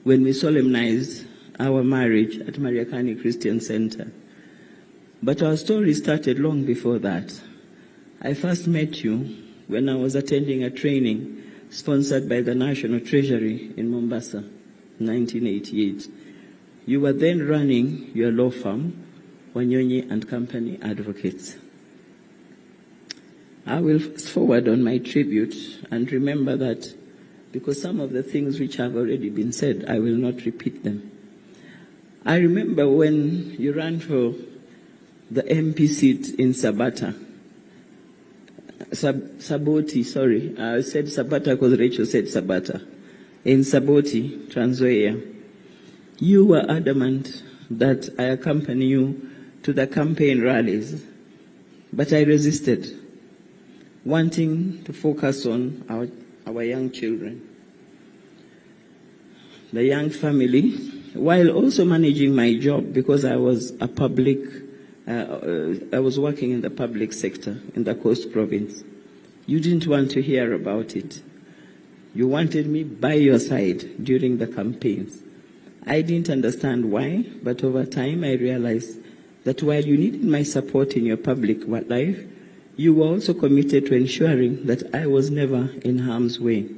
Speaker 4: when we solemnized our marriage at Mariakani Christian Center. But our story started long before that. I first met you when I was attending a training sponsored by the National Treasury in Mombasa, 1988. You were then running your law firm, Wanyonyi and Company Advocates. I will fast forward on my tribute and remember that because some of the things which have already been said, I will not repeat them. I remember when you ran for the MP seat in Sabata. Saboti, sorry. I said Sabata because Rachel said Sabata. In Saboti, Trans Nzoia. You were adamant that I accompany you to the campaign rallies, but I resisted, wanting to focus on our young children, the young family, while also managing my job because I was I was working in the public sector in the Coast Province. You didn't want to hear about it. You wanted me by your side during the campaigns. I didn't understand why, but over time I realized that while you needed my support in your public life, you were also committed to ensuring that I was never in harm's way.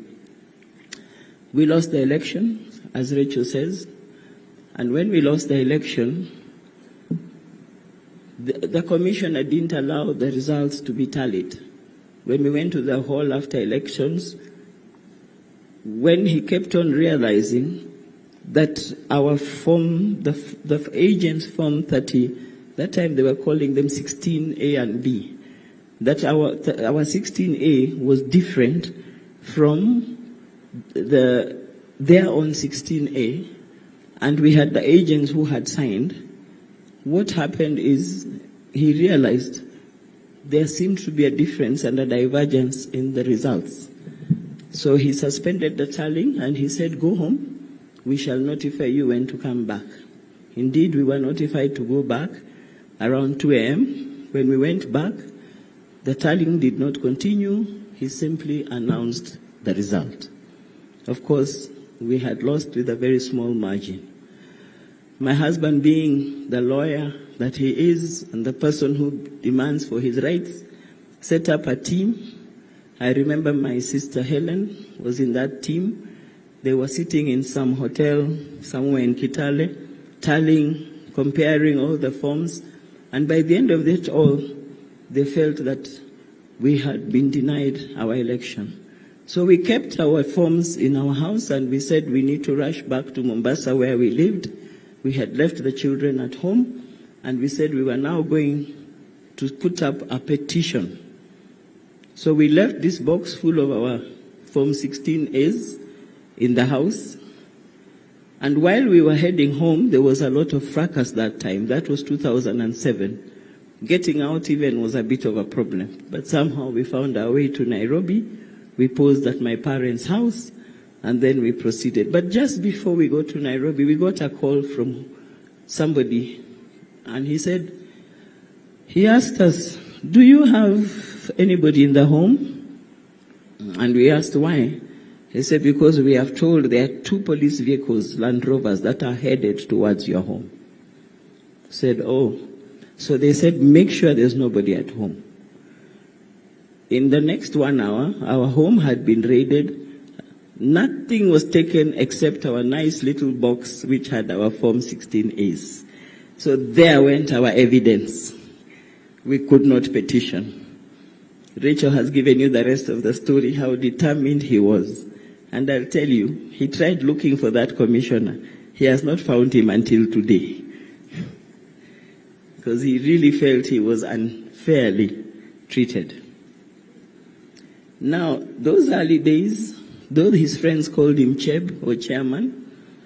Speaker 4: We lost the election, as Rachel says, and when we lost the election, the commissioner didn't allow the results to be tallied. When we went to the hall after elections, when he kept on realizing that our form, the agents form 30, that time they were calling them 16A and B, that our 16A was different from their own 16A, and we had the agents who had signed. What happened is he realized there seemed to be a difference and a divergence in the results. So he suspended the tallying and he said, go home, we shall notify you when to come back. Indeed, we were notified to go back around 2 a.m. When we went back, The tallying did not continue. He simply announced the result. Of course, we had lost with a very small margin. My husband, being the lawyer that he is and the person who demands for his rights, set up a team. I remember my sister Helen was in that team. They were sitting in some hotel somewhere in Kitale, tallying, comparing all the forms. And by the end of it all, they felt that we had been denied our election. So we kept our forms in our house and we said we need to rush back to Mombasa where we lived. We had left the children at home and we said we were now going to put up a petition. So we left this box full of our Form 16As in the house. And while we were heading home, there was a lot of fracas that time. That was 2007. Getting out even was a bit of a problem. But somehow we found our way to Nairobi. We posed at my parents' house, and then we proceeded. But just before we got to Nairobi, we got a call from somebody, and he asked us, do you have anybody in the home? And we asked why. He said, because we have told there are 2 police vehicles, Land Rovers, that are headed towards your home. Said, oh. So they said, make sure there's nobody at home. In the next 1 hour, our home had been raided. Nothing was taken except our nice little box which had our Form 16As. So there went our evidence. We could not petition. Rachel has given you the rest of the story, how determined he was. And I'll tell you, he tried looking for that commissioner. He has not found him until today. Because he really felt he was unfairly treated. Now, those early days, though his friends called him Cheb or chairman,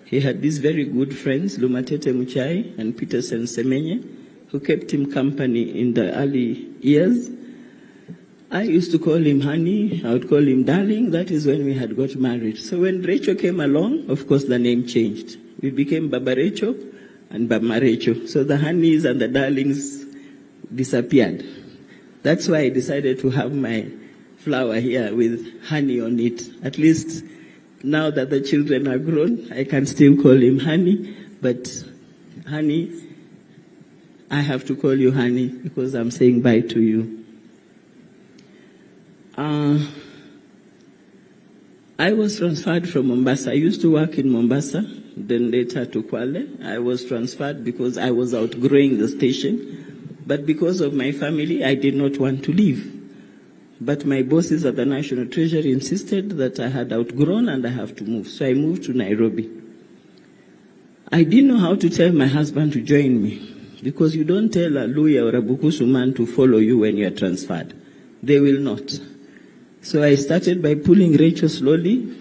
Speaker 4: he had these very good friends, Lumatete Muchai and Peterson Semenye, who kept him company in the early years. I used to call him honey, I would call him darling. That is when we had got married. So when Rachel came along, of course the name changed. We became Baba Rachel and Baba Rachel. So the honeys and the darlings disappeared. That's why I decided to have my flower here with honey on it. At least now that the children are grown, I can still call him honey. But honey, I have to call you honey because I'm saying bye to you. I was transferred from Mombasa. I used to work in Mombasa, then later to Kwale. I was transferred because I was outgrowing the station. But because of my family, I did not want to leave. But my bosses at the National Treasury insisted that I had outgrown and I have to move. So I moved to Nairobi. I didn't know how to tell my husband to join me because you don't tell a Luya or a Bukusu man to follow you when you are transferred. They will not. So I started by pulling Rachel slowly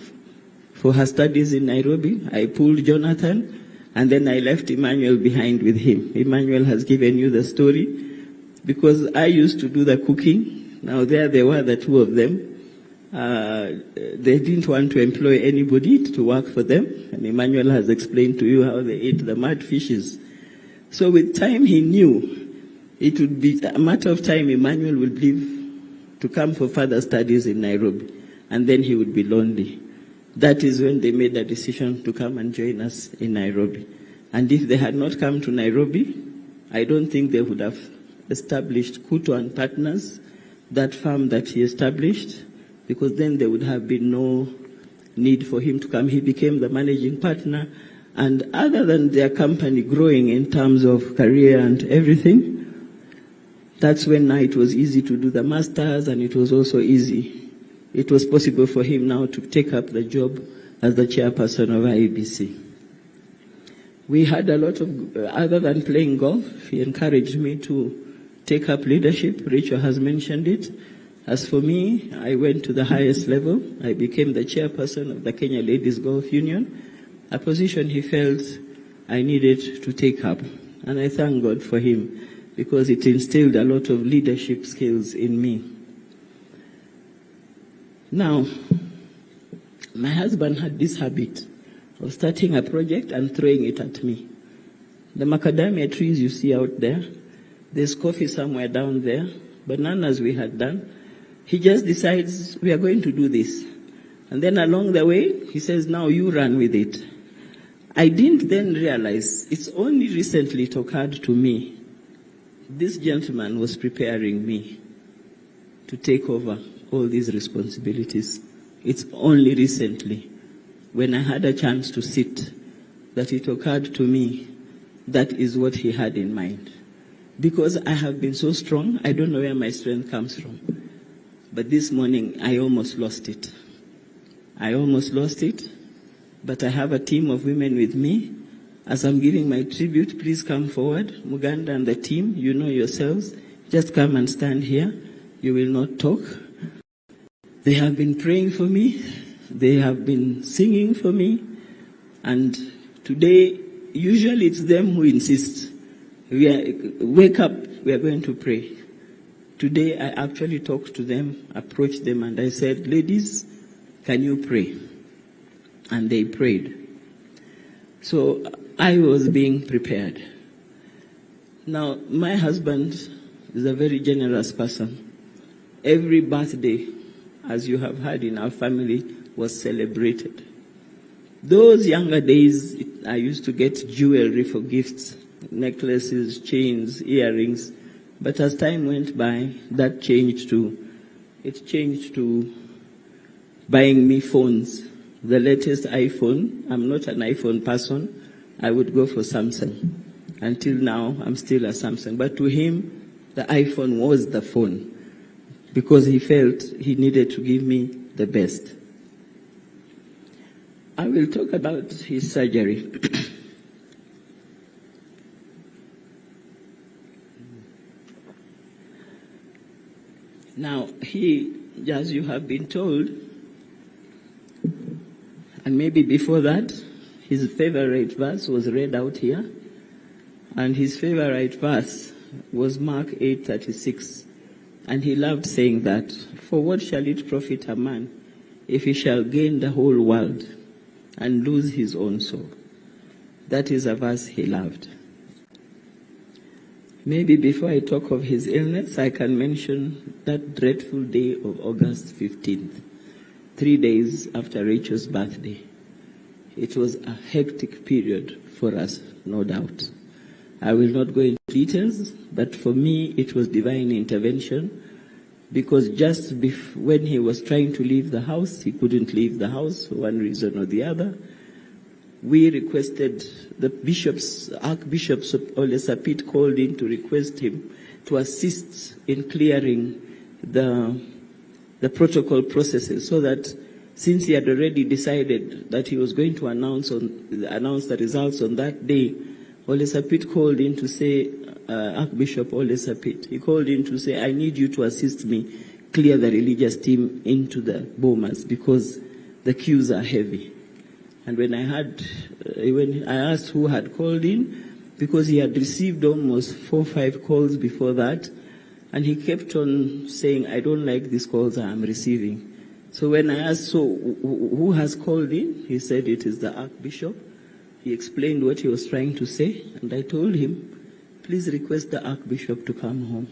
Speaker 4: for her studies in Nairobi. I pulled Jonathan, and then I left Emmanuel behind with him. Emmanuel has given you the story because I used to do the cooking. Now there they were, the 2 of them. They didn't want to employ anybody to work for them, and Emmanuel has explained to you how they ate the mud fishes. So with time he knew it would be a matter of time Emmanuel would leave to come for further studies in Nairobi, and then he would be lonely. That is when they made a decision to come and join us in Nairobi. And if they had not come to Nairobi, I don't think they would have established Kuto and Partners, that firm that he established, because then there would have been no need for him to come. He became the managing partner, and other than their company growing in terms of career and everything, that's when now it was easy to do the masters, and it was also easy. It was possible for him now to take up the job as the chairperson of IEBC. We had a lot of, other than playing golf, he encouraged me to take up leadership. Rachel has mentioned it. As for me, I went to the highest level. I became the chairperson of the Kenya Ladies Golf Union, a position he felt I needed to take up. And I thank God for him, because it instilled a lot of leadership skills in me. Now, my husband had this habit of starting a project and throwing it at me. The macadamia trees you see out there, there's coffee somewhere down there. bananas we had done. He just decides, we are going to do this. And then along the way, he says, now you run with it. I didn't then realize, it's only recently it occurred to me, this gentleman was preparing me to take over all these responsibilities. It's only recently, when I had a chance to sit, that it occurred to me that is what he had in mind. Because I have been so strong, I don't know where my strength comes from. But this morning, I almost lost it. I almost lost it, but I have a team of women with me. As I'm giving my tribute, please come forward. Muganda and the team, you know yourselves. Just come and stand here. You will not talk. They have been praying for me. They have been singing for me. And today, usually it's them who insist. Wake up, we are going to pray. Today, I actually talked to them, approached them, and I said, ladies, can you pray? And they prayed. So I was being prepared. Now, my husband is a very generous person. Every birthday, as you have heard in our family, was celebrated. Those younger days, I used to get jewelry for gifts, necklaces, chains, earrings. But as time went by, that changed to buying me phones. The latest iPhone, I'm not an iPhone person, I would go for Samsung. Until now, I'm still a Samsung. But to him, the iPhone was the phone, because he felt he needed to give me the best. I will talk about his surgery. Now, he, as you have been told, and maybe before that, his favorite verse was read out here, and his favorite verse was Mark 8:36, and he loved saying that, for what shall it profit a man if he shall gain the whole world and lose his own soul? That is a verse he loved. Maybe before I talk of his illness, I can mention that dreadful day of August 15th, 3 days after Rachel's birthday. It was a hectic period for us, no doubt. I will not go into details, but for me it was divine intervention, because just when he was trying to leave the house, he couldn't leave the house for one reason or the other. We requested, the Archbishop Ole Sapit called in to request him to assist in clearing the protocol processes, so that since he had already decided that he was going to announce the results on that day, Ole Sapit called in to say, Archbishop Ole Sapit, he called in to say, I need you to assist me clear the religious team into the bomas, because the queues are heavy. And when I asked who had called in, because he had received almost 4 or 5 calls before that, and he kept on saying, I don't like these calls I'm receiving. So when I asked, so who has called in? He said it is the Archbishop. He explained what he was trying to say, and I told him, please request the Archbishop to come home.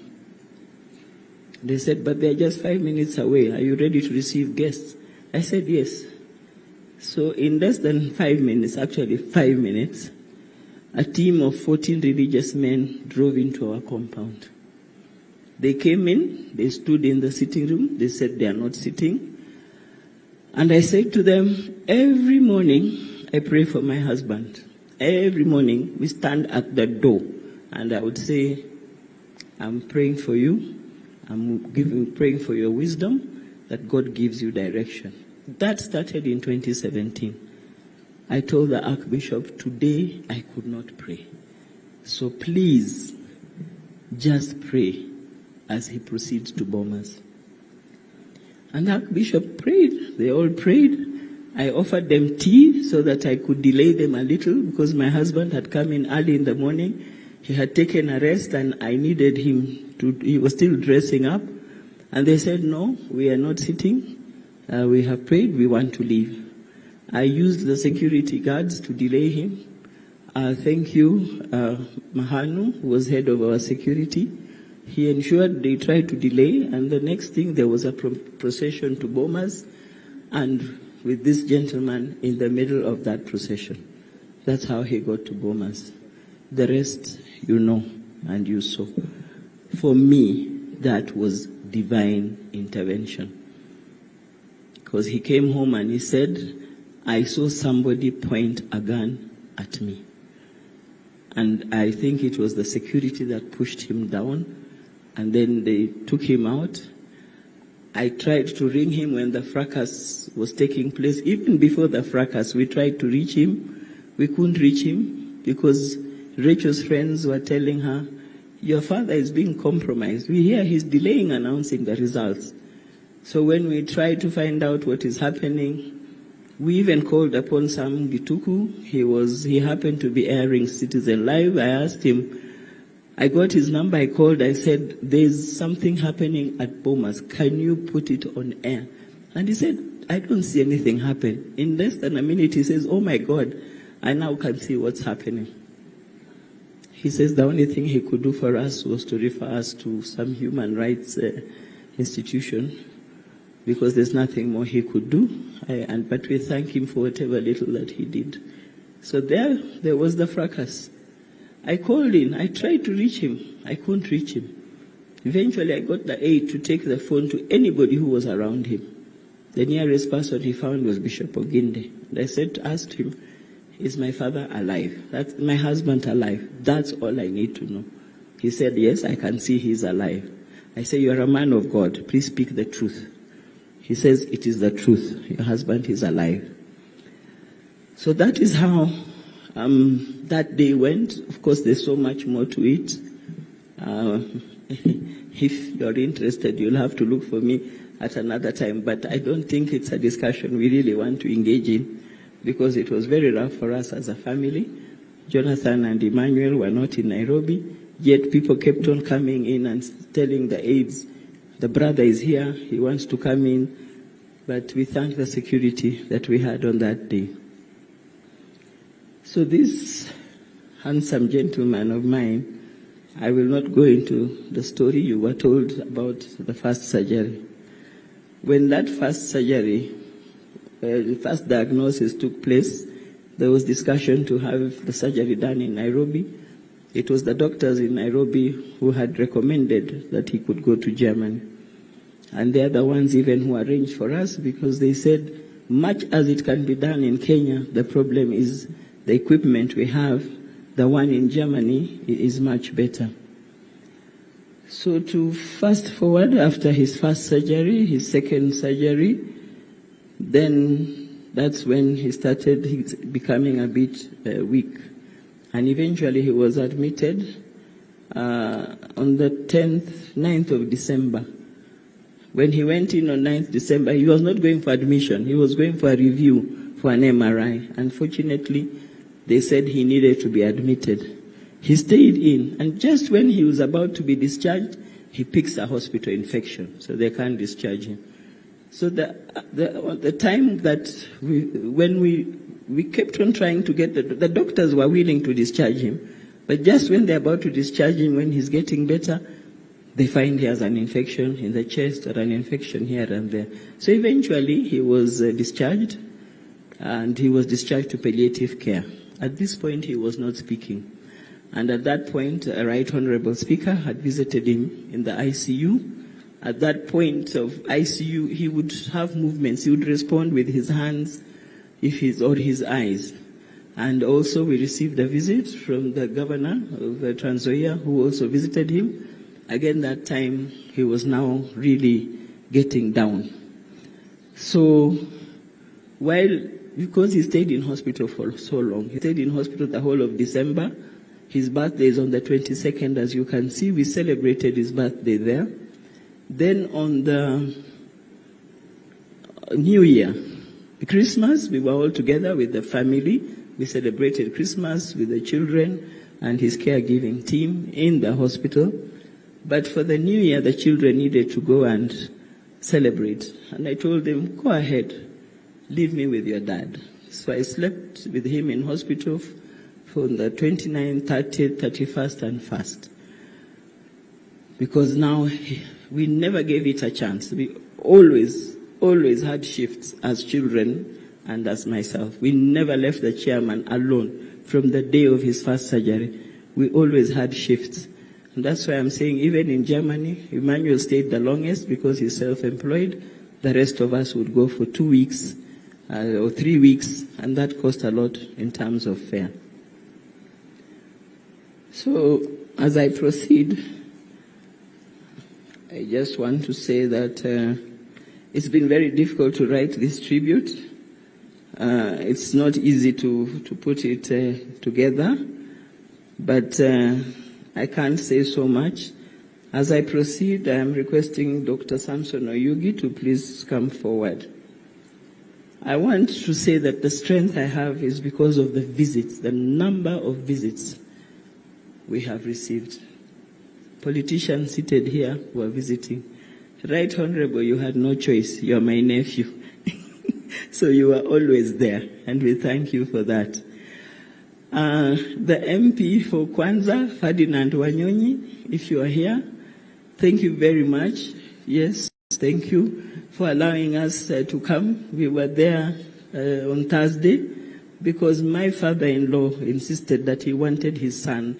Speaker 4: They said, but they're just 5 minutes away. Are you ready to receive guests? I said, yes. So in less than 5 minutes, actually 5 minutes, a team of 14 religious men drove into our compound. They came in, they stood in the sitting room, they said they are not sitting. And I said to them, every morning I pray for my husband. Every morning we stand at the door and I would say, I'm praying for you, praying for your wisdom, that God gives you direction. That started in 2017. I told the Archbishop, today I could not pray. So please, just pray as he proceeds to Bomas. And the Archbishop prayed. They all prayed. I offered them tea so that I could delay them a little, because my husband had come in early in the morning. He had taken a rest and I needed him he was still dressing up. And they said, no, we are not sitting. We have prayed, we want to leave. I used the security guards to delay him. Thank you, Mahanu, who was head of our security. He ensured they tried to delay, and the next thing there was a procession to Bomas, and with this gentleman in the middle of that procession. That's how he got to Bomas. The rest you know and you saw. For me, that was divine intervention. Because he came home and he said, I saw somebody point a gun at me. And I think it was the security that pushed him down, and then they took him out. I tried to ring him when the fracas was taking place. Even before the fracas, we tried to reach him. We couldn't reach him because Rachel's friends were telling her, your father is being compromised. We hear he's delaying announcing the results. So when we tried to find out what is happening, we even called upon Sam Gituku. He happened to be airing Citizen Live. I asked him, I got his number, I called, I said, there's something happening at Bomas. Can you put it on air? And he said, I don't see anything happen. In less than a minute, he says, oh my God, I now can see what's happening. He says the only thing he could do for us was to refer us to some human rights institution, because there's nothing more he could do. But we thank him for whatever little that he did. So there was the fracas. I called in. I tried to reach him. I couldn't reach him. Eventually, I got the aide to take the phone to anybody who was around him. The nearest person he found was Bishop Oginde. And I asked him, is my father alive? That's my husband alive? That's all I need to know. He said, yes, I can see he's alive. I say, you are a man of God. Please speak the truth. He says, it is the truth. Your husband is alive. So that is how that day went. Of course, there's so much more to it. If you're interested, you'll have to look for me at another time. But I don't think it's a discussion we really want to engage in, because it was very rough for us as a family. Jonathan and Emmanuel were not in Nairobi, yet people kept on coming in and telling the aides, the brother is here, he wants to come in. But we thank the security that we had on that day. So this handsome gentleman of mine, I will not go into the story. You were told about the first surgery. When that first surgery, the first diagnosis took place, there was discussion to have the surgery done in Nairobi. It was the doctors in Nairobi who had recommended that he could go to Germany. And they are the ones even who arranged for us, because they said, much as it can be done in Kenya, the problem is the equipment we have. The one in Germany is much better. So to fast forward, after his first surgery, his second surgery, then that's when he started becoming a bit weak. And eventually he was admitted on the 9th of December. When he went in on 9th December, he was not going for admission. He was going for a review for an MRI. Unfortunately, they said he needed to be admitted. He stayed in, and just when he was about to be discharged, he picks a hospital infection, so they can't discharge him. So the time that when we kept on trying to get the doctors were willing to discharge him, but just when they're about to discharge him, when he's getting better, they find he has an infection in the chest or an infection here and there. So eventually he was discharged, and he was discharged to palliative care. At this point, he was not speaking. And at that point, a Right Honorable Speaker had visited him in the ICU. At that point of ICU, he would have movements. He would respond with his hands or his eyes. And also, we received a visit from the governor of Trans Nzoia, who also visited him. Again, that time, he was now really getting down. So, because he stayed in hospital for so long, he stayed in hospital the whole of December. His birthday is on the 22nd, as you can see. We celebrated his birthday there. Then on the New Year, Christmas, we were all together with the family. We celebrated Christmas with the children and his caregiving team in the hospital. But for the New Year, the children needed to go and celebrate. And I told them, go ahead, leave me with your dad. So I slept with him in hospital for the 29th, 30th, 31st, and 1st. because now we never gave it a chance. We always had shifts as children and as myself. We never left the chairman alone from the day of his first surgery. We always had shifts. And that's why I'm saying even in Germany, Emmanuel stayed the longest because he's self-employed. The rest of us would go for 2 weeks or 3 weeks, and that cost a lot in terms of fare. So as I proceed, I just want to say that it's been very difficult to write this tribute. It's not easy to put it together, but I can't say so much. As I proceed, I am requesting Dr. Samson Oyugi to please come forward. I want to say that the strength I have is because of the visits, the number of visits we have received. Politicians seated here who are visiting. Right Honorable, you had no choice. You are my nephew. So you are always there, and we thank you for that. The MP for Kwanza, Ferdinand Wanyonyi, if you are here, thank you very much. Yes, thank you for allowing us to come. We were there on Thursday because my father-in-law insisted that he wanted his son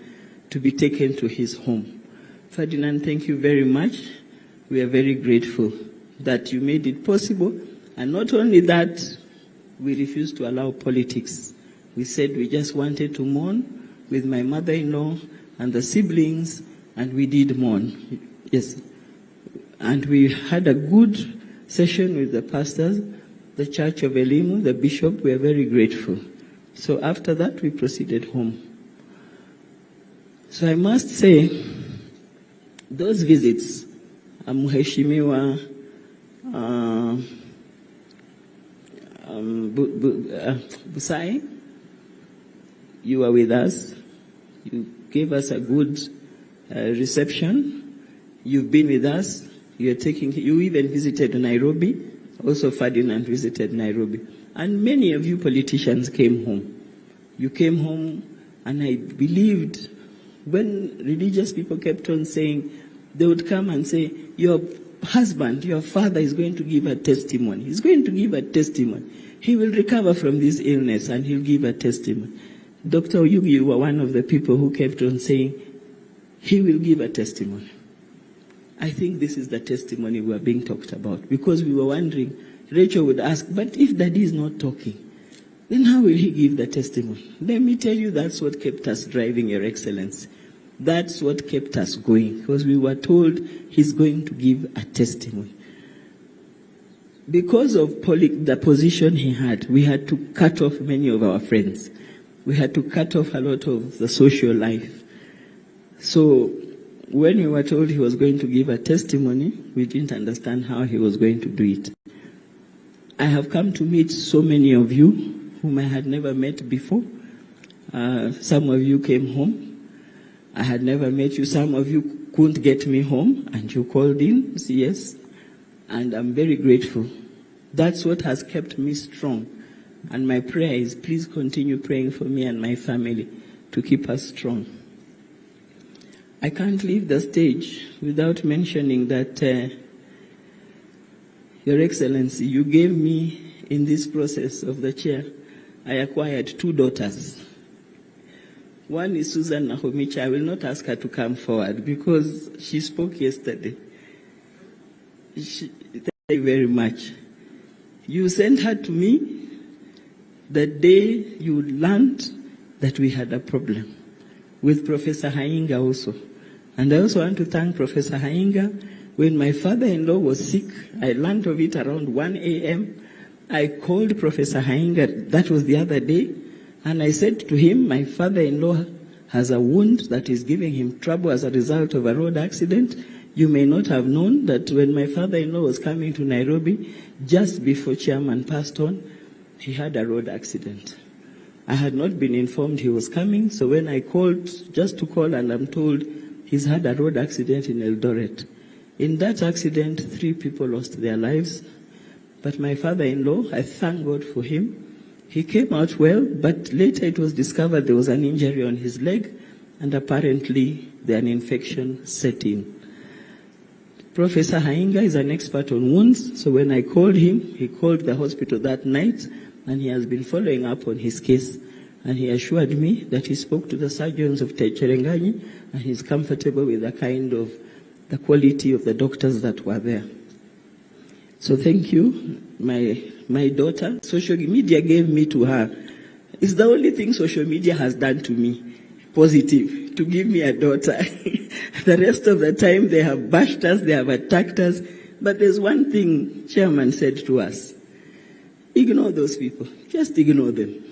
Speaker 4: to be taken to his home. Ferdinand, thank you very much. We are very grateful that you made it possible. And not only that, we refused to allow politics. We said we just wanted to mourn with my mother-in-law and the siblings, and we did mourn. Yes. And we had a good session with the pastors, the Church of Elimu, the bishop. We are very grateful. So after that, we proceeded home. So I must say, those visits, Mheshimiwa Busai, you were with us. You gave us a good reception. You've been with us. You even visited Nairobi. Also, Ferdinand visited Nairobi. And many of you politicians came home. You came home, and I believed when religious people kept on saying, they would come and say, your husband, your father is going to give a testimony. He's going to give a testimony. He will recover from this illness and he'll give a testimony. Dr. Oyugi, you were one of the people who kept on saying, he will give a testimony. I think this is the testimony we are being talked about, because we were wondering, Rachel would ask, but if Daddy is not talking, then how will he give the testimony? Let me tell you, that's what kept us driving, Your Excellency. That's what kept us going, because we were told he's going to give a testimony. Because of the position he had, we had to cut off many of our friends. We had to cut off a lot of the social life. So when we were told he was going to give a testimony, we didn't understand how he was going to do it. I have come to meet so many of you whom I had never met before. Some of you came home. I had never met you. Some of you couldn't get me home, and you called in, yes. And I'm very grateful. That's what has kept me strong. And my prayer is, please continue praying for me and my family to keep us strong. I can't leave the stage without mentioning that, Your Excellency, you gave me, in this process of the chair, I acquired 2 daughters. One is Susan Nahomicha. I will not ask her to come forward because she spoke yesterday. Thank you very much. You sent her to me the day you learned that we had a problem with Professor Hainga also. And I also want to thank Professor Hainga. When my father-in-law was sick, I learned of it around 1 a.m. I called Professor Hainga, that was the other day, and I said to him, my father-in-law has a wound that is giving him trouble as a result of a road accident. You may not have known that when my father-in-law was coming to Nairobi, just before Chairman passed on, he had a road accident. I had not been informed he was coming, so when I called, just to call, and I'm told he's had a road accident in Eldoret. In that accident, 3 people lost their lives. But my father-in-law, I thank God for him. He came out well, but later it was discovered there was an injury on his leg, and apparently an infection set in. Professor Hainga is an expert on wounds, so when I called him, he called the hospital that night, and he has been following up on his case. And he assured me that he spoke to the surgeons of Cherengani, and he's comfortable with the quality of the doctors that were there. So thank you, my daughter. Social media gave me to her. It's the only thing social media has done to me, positive, to give me a daughter. The rest of the time, they have bashed us, they have attacked us. But there's one thing Chairman said to us. Ignore those people. Just ignore them.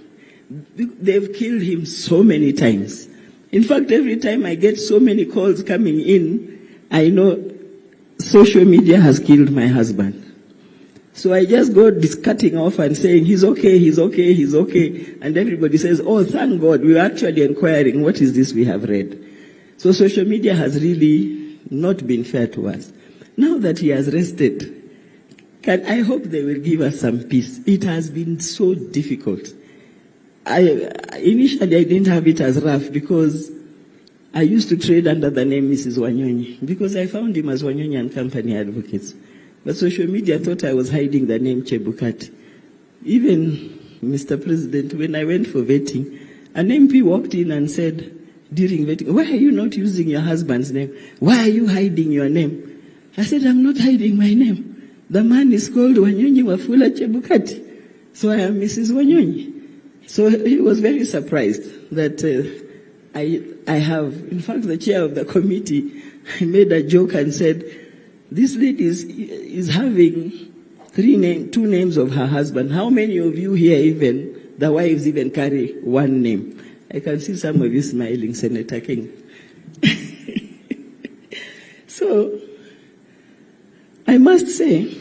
Speaker 4: They've killed him so many times. In fact, every time I get so many calls coming in, I know social media has killed my husband. So I just go discutting off and saying, he's okay, he's okay, he's okay. And everybody says, oh, thank God, we were actually inquiring, what is this we have read? So social media has really not been fair to us. Now that he has rested, I hope they will give us some peace. It has been so difficult. Initially, I didn't have it as rough because I used to trade under the name Mrs. Wanyonyi because I found him as Wanyonyi and Company Advocates. But social media thought I was hiding the name Chebukati. Even, Mr. President, when I went for vetting, an MP walked in and said, during vetting, why are you not using your husband's name? Why are you hiding your name? I said, I'm not hiding my name. The man is called Wanyonyi Wafula Chebukati. So I am Mrs. Wanyonyi. So he was very surprised that I have, in fact, the chair of the committee, I made a joke and said, this lady is having two names of her husband. How many of you here even, the wives even carry one name? I can see some of you smiling, Senator King. So, I must say,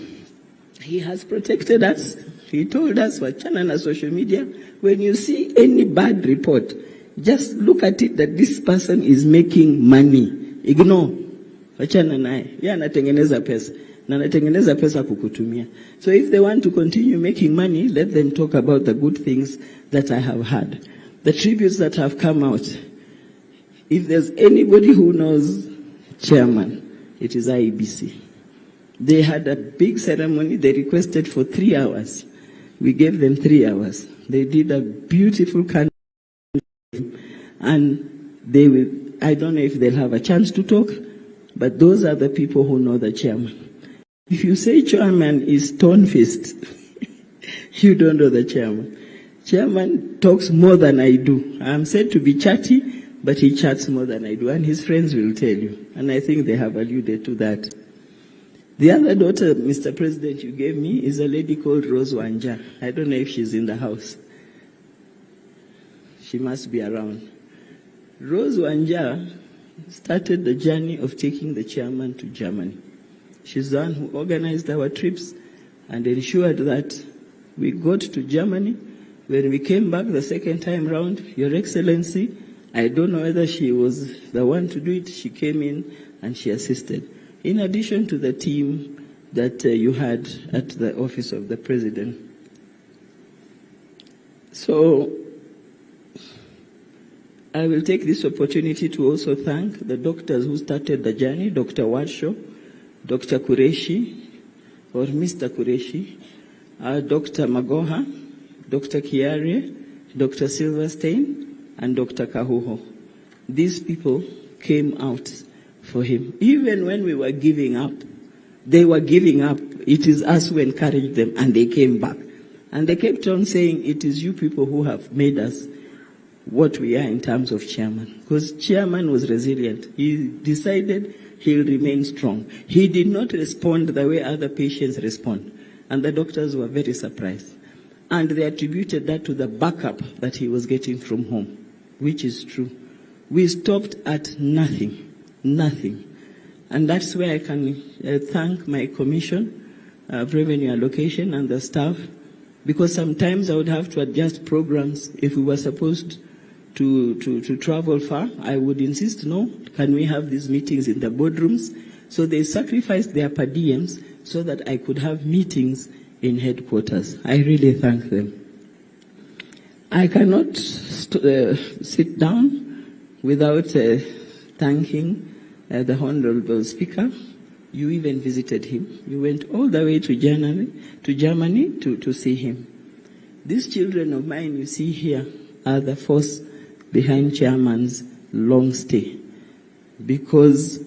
Speaker 4: he has protected us. He told us, wachana na social media, when you see any bad report, just look at it that this person is making money. Ignore. Wachana nae. Ya anatengeneza pesa. Na anatengeneza pesa kukutumia. So if they want to continue making money, let them talk about the good things that I have had. The tributes that have come out. If there's anybody who knows Chairman, it is IEBC. They had a big ceremony. They requested for 3 hours. We gave them 3 hours. They did a beautiful candle, and they will, I don't know if they'll have a chance to talk, but those are the people who know the chairman. If you say chairman is stone-faced, you don't know the chairman. Chairman talks more than I do. I'm said to be chatty, but he chats more than I do, and his friends will tell you. And I think they have alluded to that. The other daughter, Mr. President, you gave me is a lady called Rose Wanja. I don't know if she's in the house. She must be around. Rose Wanja started the journey of taking the chairman to Germany. She's the one who organized our trips and ensured that we got to Germany. When we came back the second time round, Your Excellency, I don't know whether she was the one to do it. She came in and she assisted. In addition to the team that you had at the office of the President. So, I will take this opportunity to also thank the doctors who started the journey, Dr. Warshaw, Dr. Kureshi, or Mr. Kureshi, Dr. Magoha, Dr. Kiare, Dr. Silverstein, and Dr. Kahuho. These people came out for him. Even when we were giving up, they were giving up. It is us who encouraged them, and they came back. And they kept on saying, it is you people who have made us what we are in terms of chairman. Because chairman was resilient. He decided he'll remain strong. He did not respond the way other patients respond. And the doctors were very surprised. And they attributed that to the backup that he was getting from home, which is true. We stopped at nothing. Nothing. And that's where I can thank my commission of revenue allocation and the staff, because sometimes I would have to adjust programs. If we were supposed to travel far, I would insist, no, can we have these meetings in the boardrooms? So they sacrificed their per diems so that I could have meetings in headquarters. I really thank them. I cannot sit down without thanking the Honorable Speaker, You even visited him. You went all the way to Germany to see him. These children of mine you see here are the force behind Chairman's long stay, because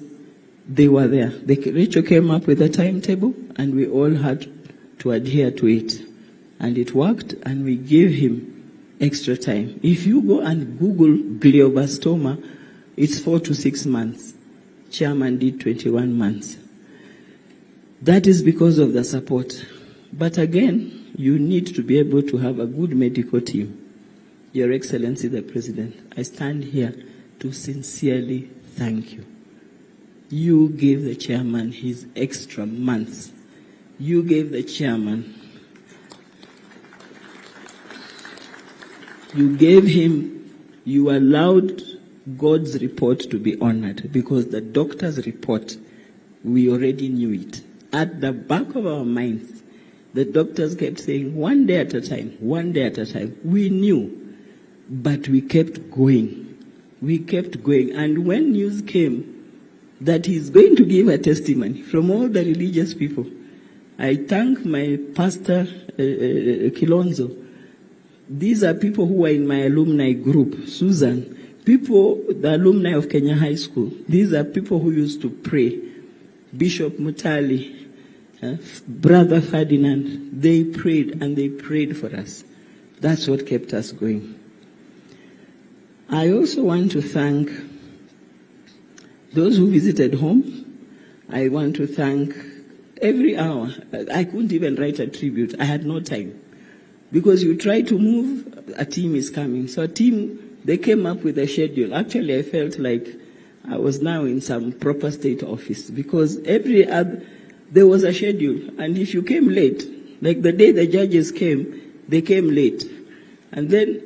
Speaker 4: they were there. Rachel came up with a timetable, and we all had to adhere to it. And it worked, and we gave him extra time. If you go and Google glioblastoma, it's 4 to 6 months. Chairman did 21 months. That is because of the support. But again, you need to be able to have a good medical team. Your Excellency the President, I stand here to sincerely thank you. You gave the chairman his extra months. You gave the chairman, you gave him, you allowed God's report to be honored, because the doctor's report, we already knew it. At the back of our minds, the doctors kept saying, one day at a time, one day at a time. We knew, but we kept going. We kept going. And when news came that he's going to give a testimony from all the religious people, I thank my pastor, Kilonzo. These are people who are in my alumni group. Susan, people, the alumni of Kenya High School. These are people who used to pray. Bishop Mutali, Brother Ferdinand, they prayed, and they prayed for us. That's what kept us going. I also want to thank those who visited home. I want to thank every hour. I couldn't even write a tribute. I had no time. Because you try to move, a team is coming. So a team, they came up with a schedule. Actually, I felt like I was now in some proper state office, because there was a schedule. And if you came late, like the day the judges came, they came late. And then,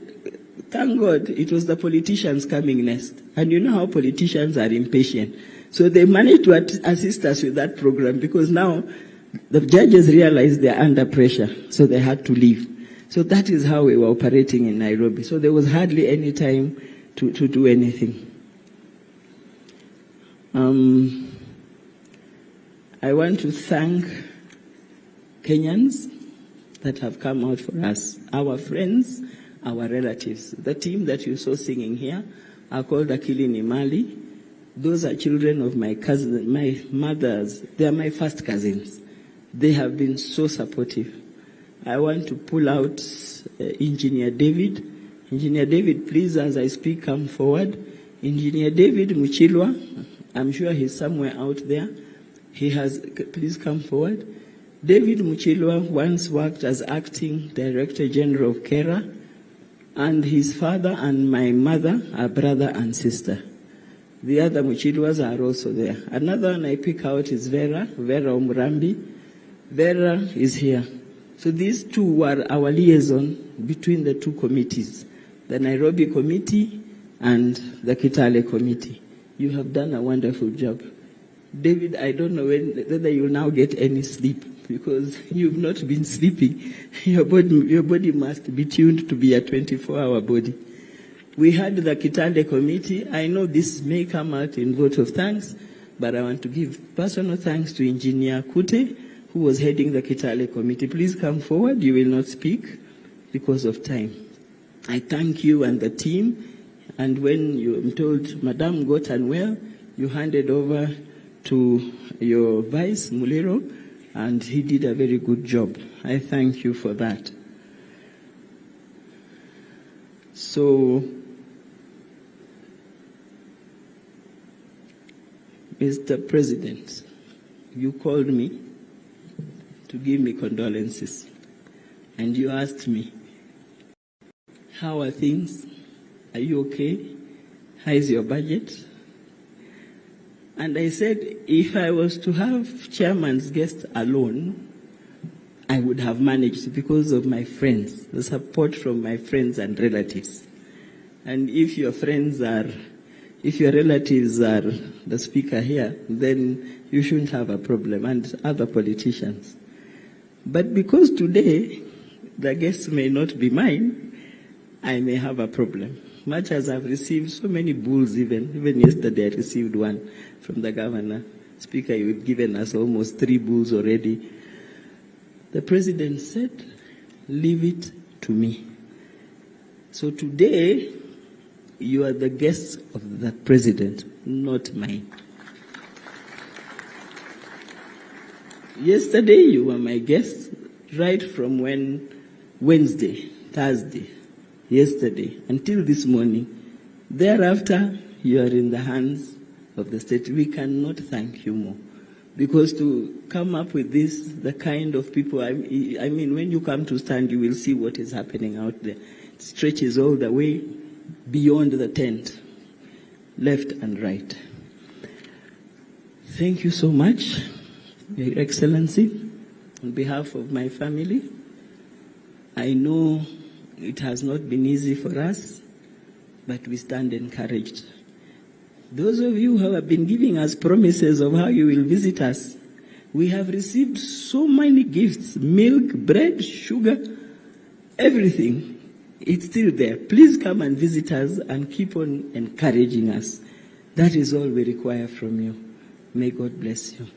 Speaker 4: thank God, it was the politicians coming next. And you know how politicians are impatient. So they managed to assist us with that program, because now the judges realized they're under pressure, so they had to leave. So that is how we were operating in Nairobi. So there was hardly any time to do anything. I want to thank Kenyans that have come out for us, our friends, our relatives. The team that you saw singing here are called Akili Nimali. Those are children of my cousins, my mothers. They are my first cousins. They have been so supportive. I want to pull out Engineer David. Engineer David, please, as I speak, come forward. Engineer David Muchilwa, I'm sure he's somewhere out there. Please come forward. David Muchilwa once worked as acting Director General of KERA, and his father and my mother are brother and sister. The other Muchilwas are also there. Another one I pick out is Vera Umurambi. Vera is here. So these two were our liaison between the two committees, the Nairobi committee and the Kitale committee. You have done a wonderful job. David, I don't know whether you'll now get any sleep, because you've not been sleeping. Your body must be tuned to be a 24-hour body. We had the Kitale committee. I know this may come out in vote of thanks, but I want to give personal thanks to Engineer Kute, who was heading the Kitale committee. Please come forward. You will not speak because of time. I thank you and the team. And when I'm told Madam got unwell, you handed over to your vice, Muliro, and he did a very good job. I thank you for that. So, Mr. President, you called me to give me condolences, and you asked me, how are things? Are you okay? How is your budget? And I said, if I was to have chairman's guest alone, I would have managed because of my friends, the support from my friends and relatives. And if your relatives are the speaker here, then you shouldn't have a problem, and other politicians. But because today the guests may not be mine, I may have a problem. Much as I've received so many bulls, even yesterday I received one from the governor. Speaker, you've given us almost 3 bulls already. The President said, leave it to me. So today, you are the guests of the President, not mine. Yesterday, you were my guests, right from Wednesday, Thursday, yesterday, until this morning. Thereafter, you are in the hands of the state. We cannot thank you more. Because to come up with this, the kind of people, I mean, when you come to stand, you will see what is happening out there. It stretches all the way beyond the tent, left and right. Thank you so much, Your Excellency. On behalf of my family, I know it has not been easy for us, but we stand encouraged. Those of you who have been giving us promises of how you will visit us, we have received so many gifts, milk, bread, sugar, everything. It's still there. Please come and visit us and keep on encouraging us. That is all we require from you. May God bless you.